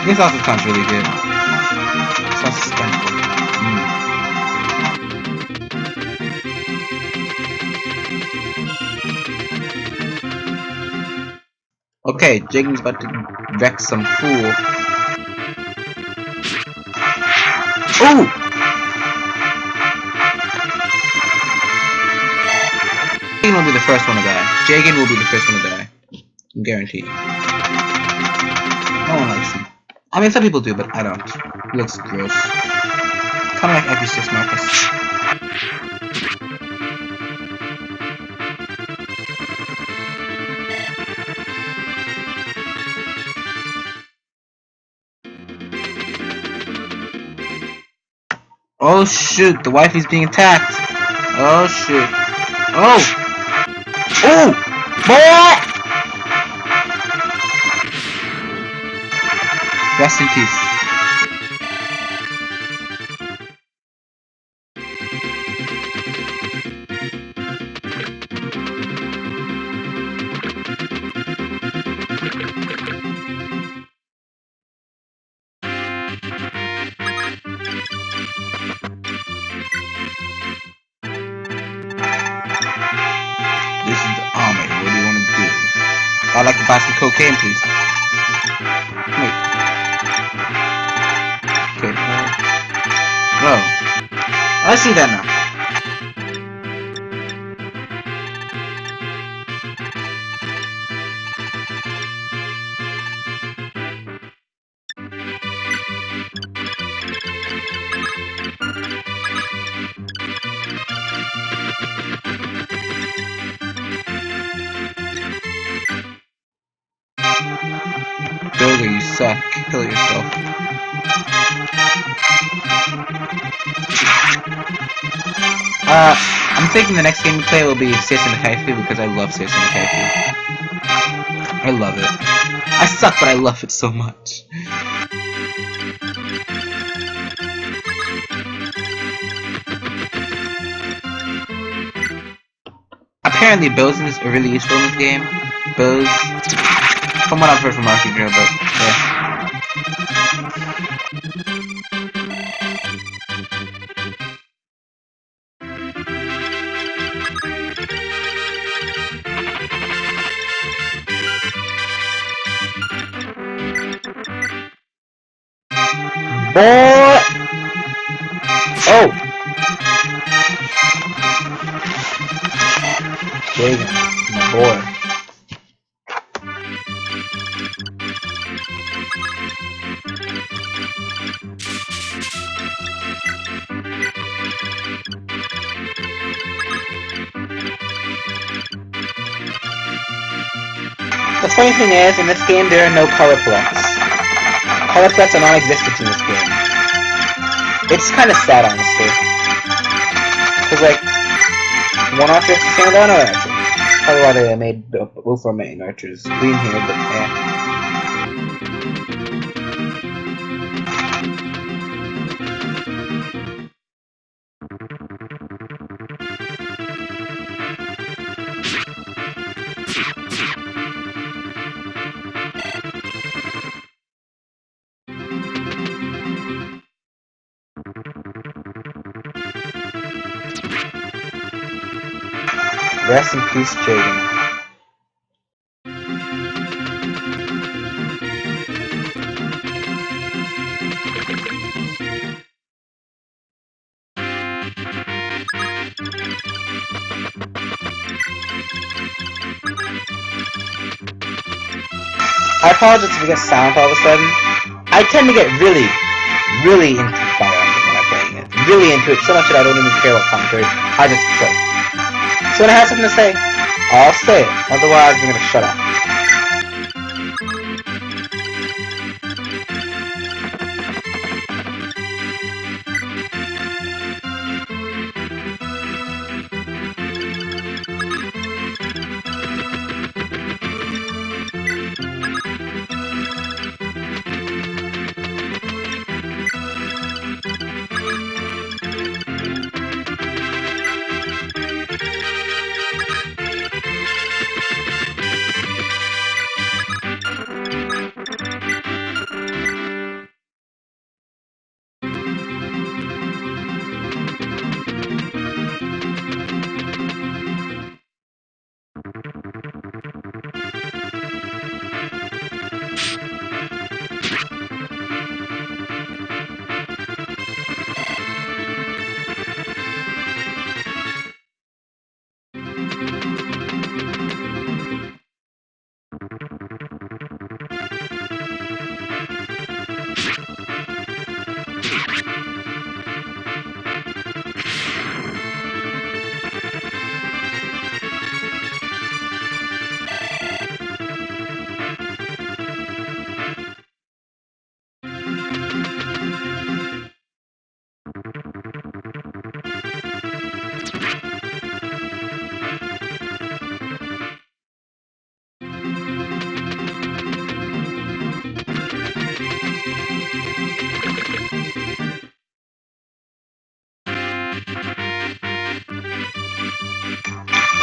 This also sounds really good. It sounds suspenseful. Okay, Jagan's about to wreck some fool. Ooh! Jagan will be the first one to die. Jagan will be the first one to die. Guaranteed. No one likes him. I mean, some people do, but I don't. He looks gross. Kind of like Epi6 Marcus. Oh shoot, the wifey's being attacked. Oh shoot. Oh! Oh! Boy! Rest in peace. This is the army. What do you want to do? I'd like to buy some cocaine, please. Wait. Okay. No. I see that now. Burger, you suck. Kill yourself. I'm thinking the next game we play will be Seisei no Kaifu because I love Seisei no Kaifu. I love it. I suck, but I love it so much. Apparently, bows are really useful in this game. Bows. From what I've heard from Marky Joe, but yeah. Boy! Oh! Jagan, my boy. The funny thing is, in this game there are no color flex. Color flex are non-existent in this game. It's kind of sad, honestly. Cause like, one archer is the same with another archer. Probably why they made both our main archers green here, but yeah. Rest in peace, Jaden. I apologize if we get silent all of a sudden. I tend to get really into Fire Emblem when I'm playing it. Really into it, so much that I don't even care what commentary. I just play. So when I have something to say, I'll say it. Otherwise, I'm gonna shut up.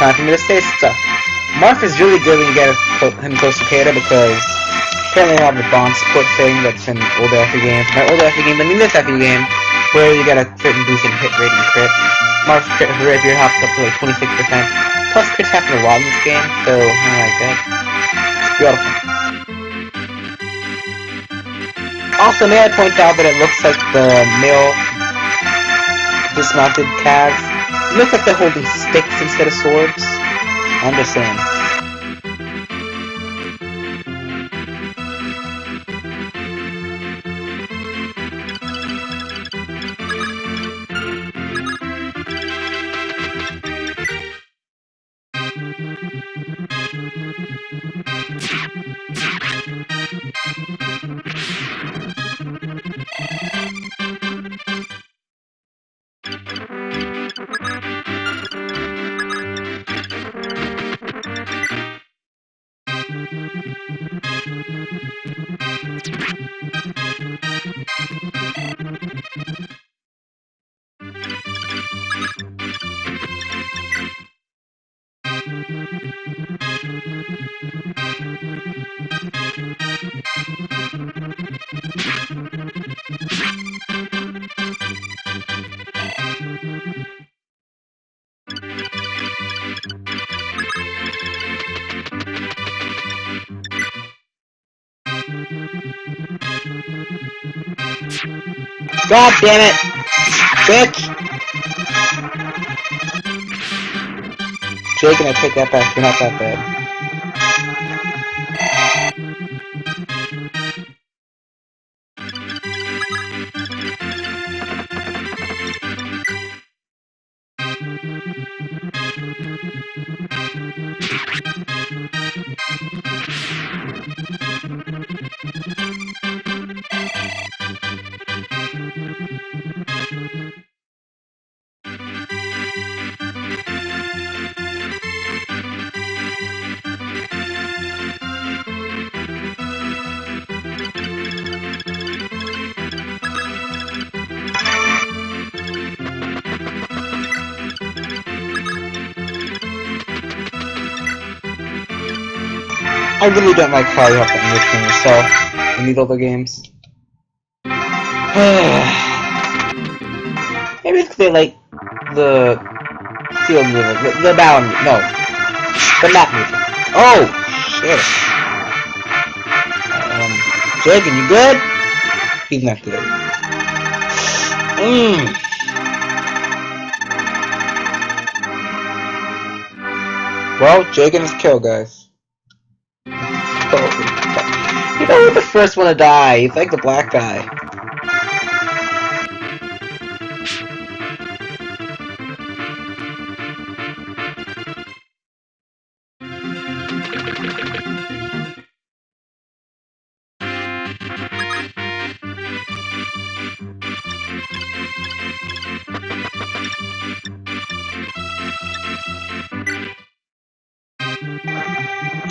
time for me to say stuff. Marth is really good when you get him close to Kata because apparently I have a bond support thing that's in older FE games. Not older FE game, but in this FE game, where you get a crit and boost in hit rate and crit. Marth's crit rate here hops up to like 26%. Plus crits happen a lot in this game, so I like that. It's beautiful. Also, may I point out that it looks like the male dismounted calves. It looks like they're holding sticks instead of swords. I'm just saying. God damn it! Bitch! Jake, I take that back. You're not that bad. I really don't like how you have to understand yourself in these older games. Maybe it's because they like the field music, the battle music, no, the map music. Oh, shit. Jagan, you good? He's not good. Well, Jagan is killed, guys. You know who's the first one to die? He's like the black guy.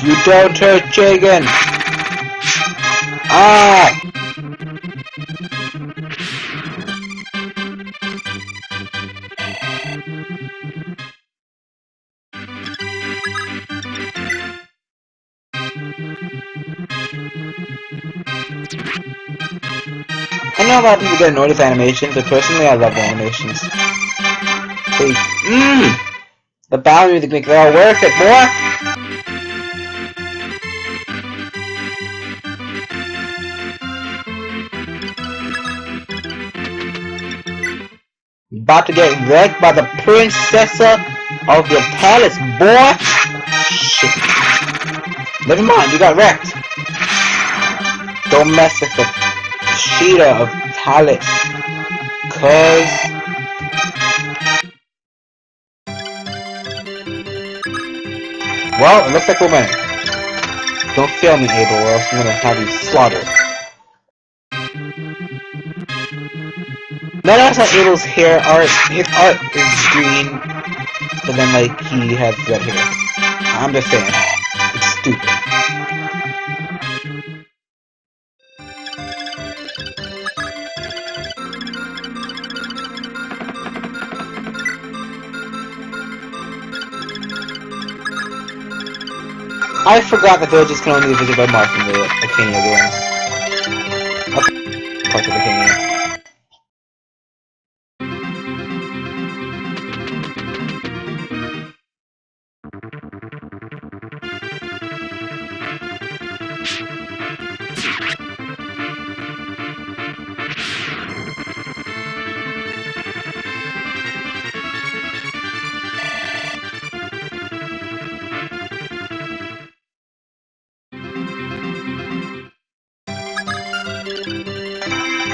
You don't hurt Jagan! Ah! I know a lot of people get annoyed with animations, but personally I love the animations. The battle music makes it all worth it, boy! About to get wrecked by the princess of the palace, boy! Shit. Never mind, you got wrecked. Don't mess with the cheetah of Talis. Cause... Well, it looks like we're winning. Don't fail me, Abel, or else I'm gonna have you slaughtered. Notice how Abel's hair art, his art is green, but then like he has red hair. I'm just saying, it's stupid. I forgot that villages can only be visited by Mark in the Arcania games. Part of Arcania.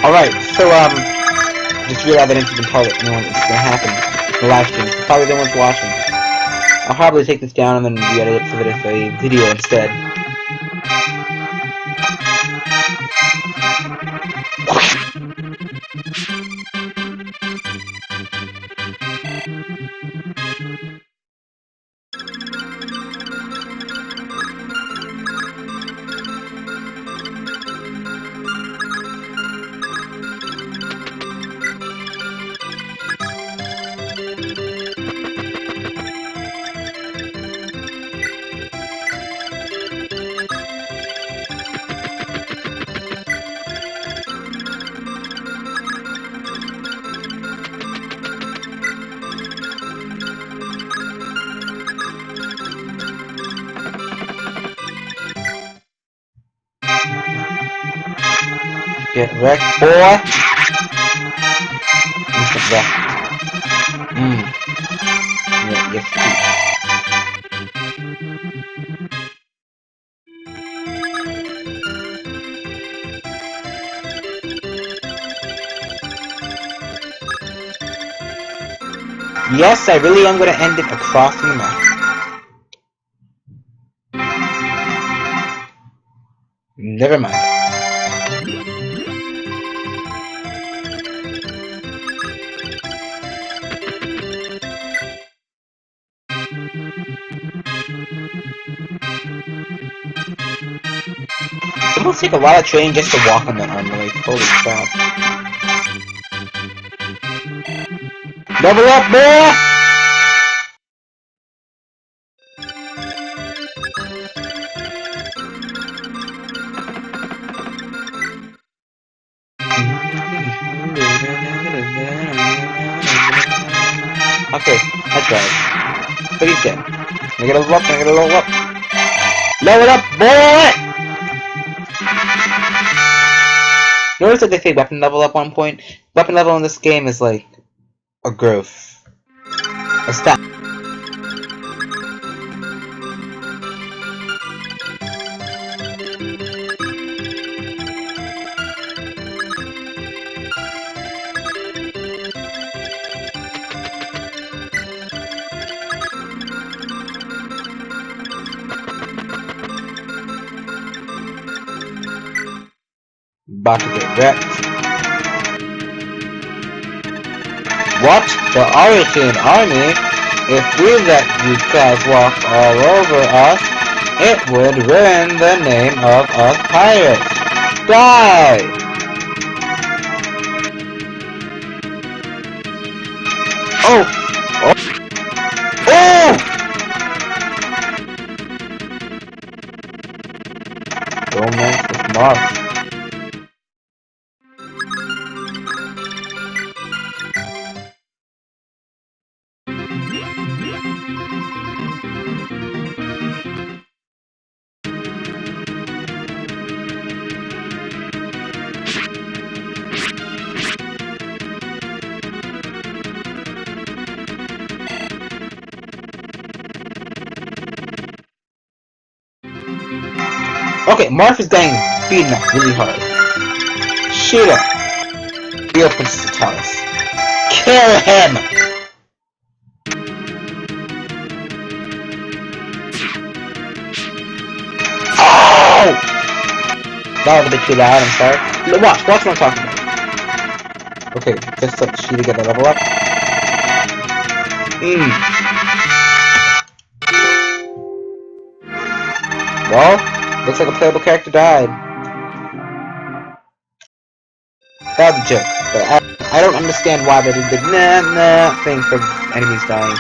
Alright, so, just realized I didn't even tell anyone it's gonna happen in the live stream. Probably no one's watching. I'll probably take this down and then re-edit it so that it's a video instead. Get wrecked, boy! Instant wreck. Yeah, yes, yes, I really am going to end it across the map. Never mind. It must take a lot of training just to walk on that armor, like, holy crap. Level up, boy! Okay, I tried. But he's dead. I gotta level up, I gotta level up. Level up, boy! Notice that they say weapon level up 1 point? Weapon level in this game is like a growth. A stat. About to get wrecked. What? The Arican army? If we let you guys walk all over us, it would ruin the name of us pirates. Die! Oh! Oh! Oh! Romance with Mark. Okay, Marth is getting beaten up really hard. Shoot him! Real Princess Talis. Kill him! Oh! That was a bit too loud, I'm sorry. Watch what I'm talking about. Okay, just let she to get that level up. Well, looks like a playable character died. That was a joke, but I don't understand why they did the nah thing for enemies dying.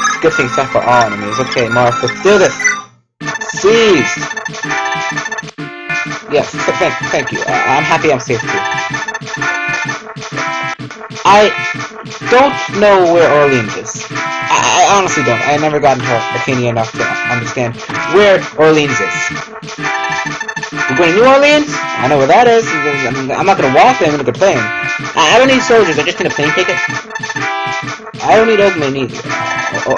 It's a good thing it's not for all enemies. Okay, Mark, let's do this! Please! Yes, thank you. I'm happy I'm safe too. I don't know where Orleans is. I honestly don't. I never got into Arcania enough to understand where Orleans is. We're going to New Orleans? I know where that is. I'm not going to walk there, I'm going to go plane. I don't need soldiers, I just need a plane ticket. I don't need Oakland either.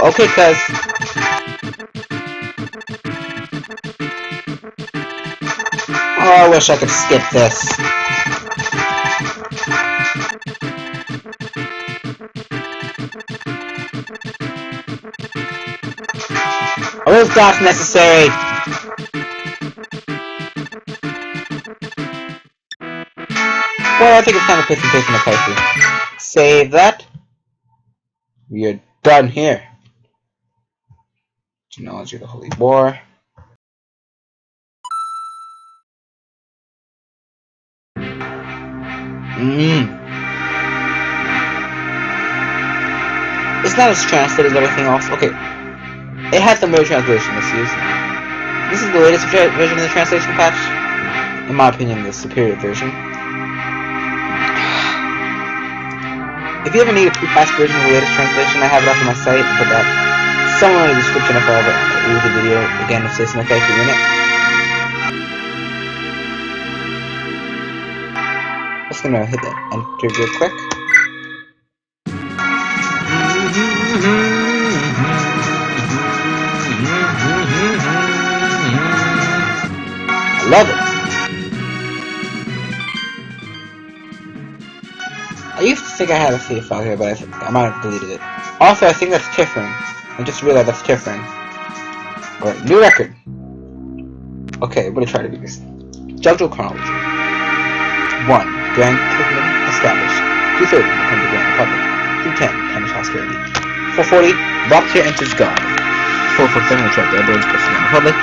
Okay, cuz. Oh, I wish I could skip this. Are those dots necessary? Well, I think it's time to put some paste in the pipe. Save that. We are done here. Genealogy of the Holy War. It's not as translated as everything else. Okay. It has some weird translation issues. This is the latest version of the translation patch. In my opinion, the superior version. If you ever need a pre-patched version of the latest translation, I have it up on my site. I'll put that somewhere in the description if I ever do the video again of Citizen okay for a minute. Just gonna hit that enter real quick. I love it. I used to think I had a save file here, but I might have deleted it. Also, I think that's Tiffering. I just realized that's Tiffering. Alright, new record. Okay, I'm gonna try to do this. Judicial chronology. 1. Grand Kingdom established. 230. Become the Grand Republic. 210. Punish hostility. 440. Lobster enters God. 447. The Trap Edwards. The Grand Republic.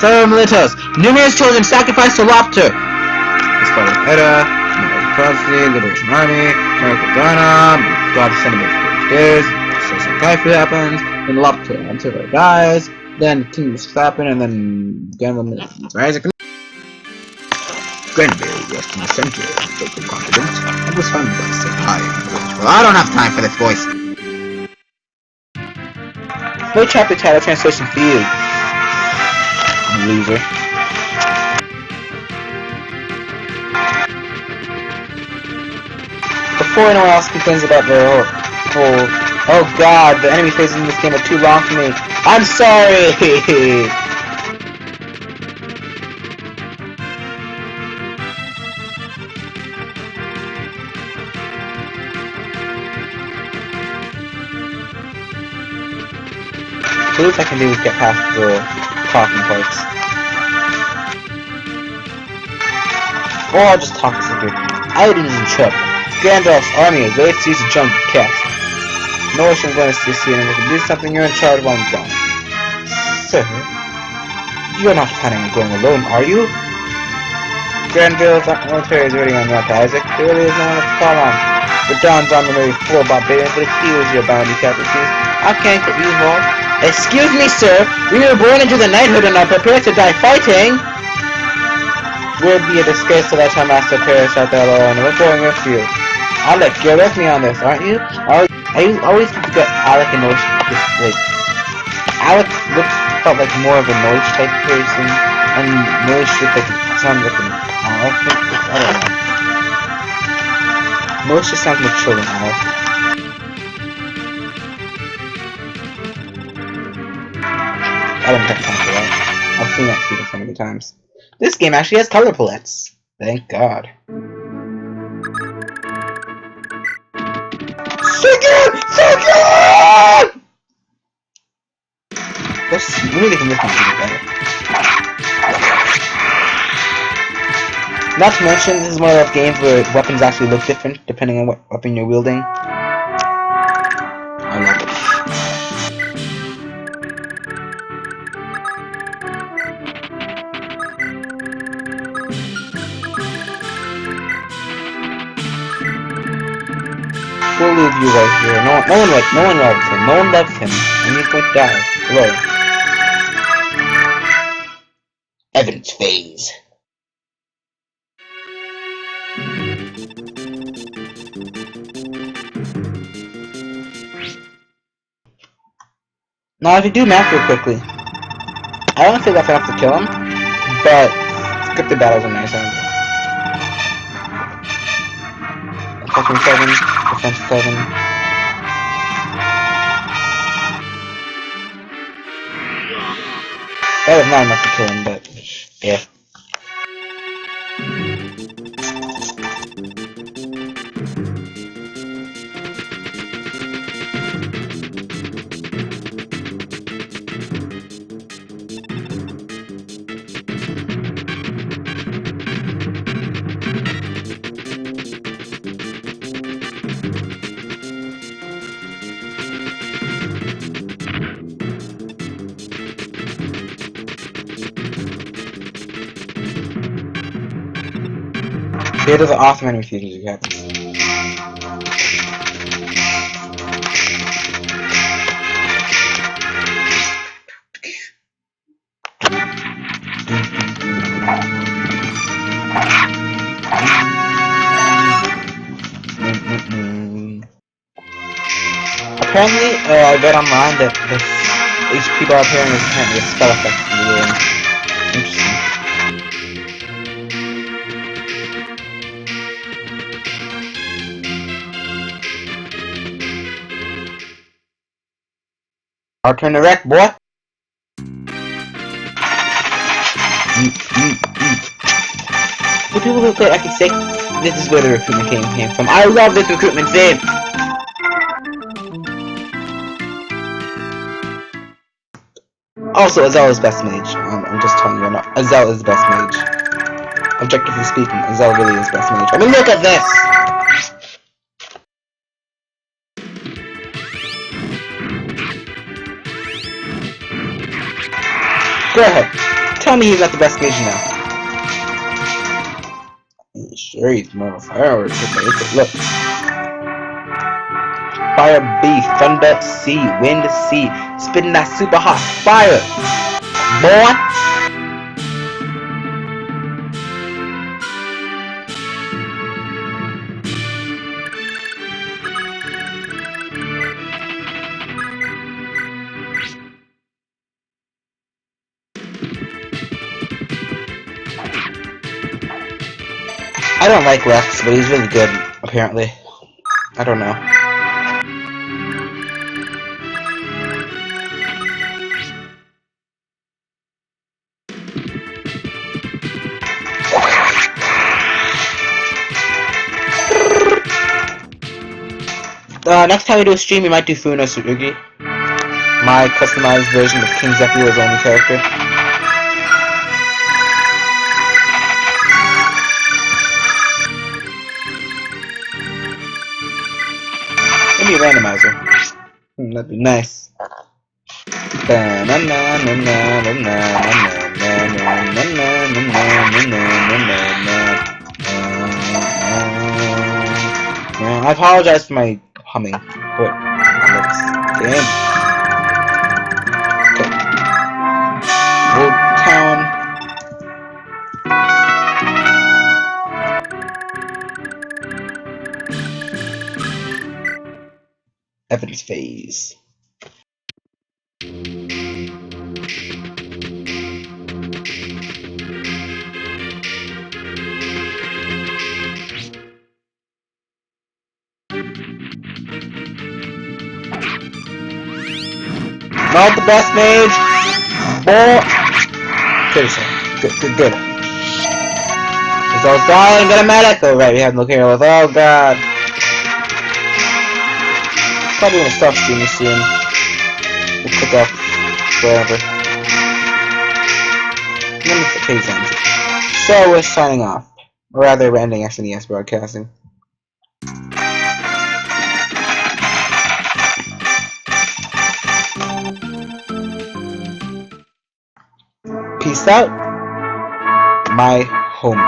Sarah Militos. Numerous children sacrificed to Lobster. This part of Edda. Prophecy, Liberation Army, American Ghana, God descended with days, so Kaifu happens, then Lopter until he dies, then Kingdoms happen, and then Gandalf Isaac. Granbury rest in the center of vocal confidence, and was founded by St. Well, I don't have time for this voice. No chapter title translation field. Loser. Before anyone else complains about their whole oh god, the enemy phases in this game are too long for me. I'm sorry! The least I can do is get past the talking parts. Or I'll just talk to something. Aladdin is in trouble. Gandalf's army waits to use a jump cast. No one's going to see you and if you do something, you're in charge while I'm gone. Sir, you're not planning on going alone, are you? Granville's military is already on Mount Isaac. There really is no one else to call on. The Dawn's army full of barbarians, but excuse your bounty casualties. I can't get you involved. Excuse me, sir. We were born into the knighthood and are prepared to die fighting. Would be a disgrace to let our master perish out there alone. We're going with you. Alec, you're with me on this, aren't you? I always keep to get Alec and Noish, like, Alec felt like more of a Noish type person, and Noish looked like, sounded like an Alec, I don't know. Noish just sounds mature than Alec. I don't have time for that. I've seen that speaker so many times. This game actually has color palettes. Thank God. So good! So good! Let's really can make this better. Not to mention, this is one of those games where weapons actually look different depending on what weapon you're wielding. I love it. Fully of you right here. No one loves him. No one loves him. And he's going to die. Hello. Evidence phase. Now, if you do math real quickly, I don't think that's enough to kill him, but scripted battles are nice, aren't they? Attachment 7, defense 7. That was not enough to kill him, but yeah. Here are the awesome enemy fusions you have. Apparently, I read online that these people are appearing as apparently a spell effect in the game. Interesting. Our turn to wreck, boy. For people who play Epic 6, this is where the recruitment came from. I love this recruitment save! Also, Azelle is best mage. I'm just telling you, Azelle is the best mage. Objectively speaking, Azelle really is best mage. I mean, look at this! Go ahead. Tell me he's not the best mage now. Sure, he's more of a fireworks. Look. Fire B, Thunder C, Wind C, spitting that super hot fire, boy. I don't like Rex, but he's really good, apparently. I don't know. Next time we do a stream, we might do Funo Tsurugi. My customized version of King Zephyr as only character. Maybe a randomizer. That'd be nice. I apologize for my humming. But damn. Okay. Old Town. Evidence phase. Not the best mage. Boy. Good, good. It's all dying, get a medic! Oh, right, we have no care with. Oh, god. Probably gonna stop streaming soon. We'll pick up wherever. And then the phase ends. So, we're signing off. Or rather, we're ending SNES broadcasting. Peace out, my home.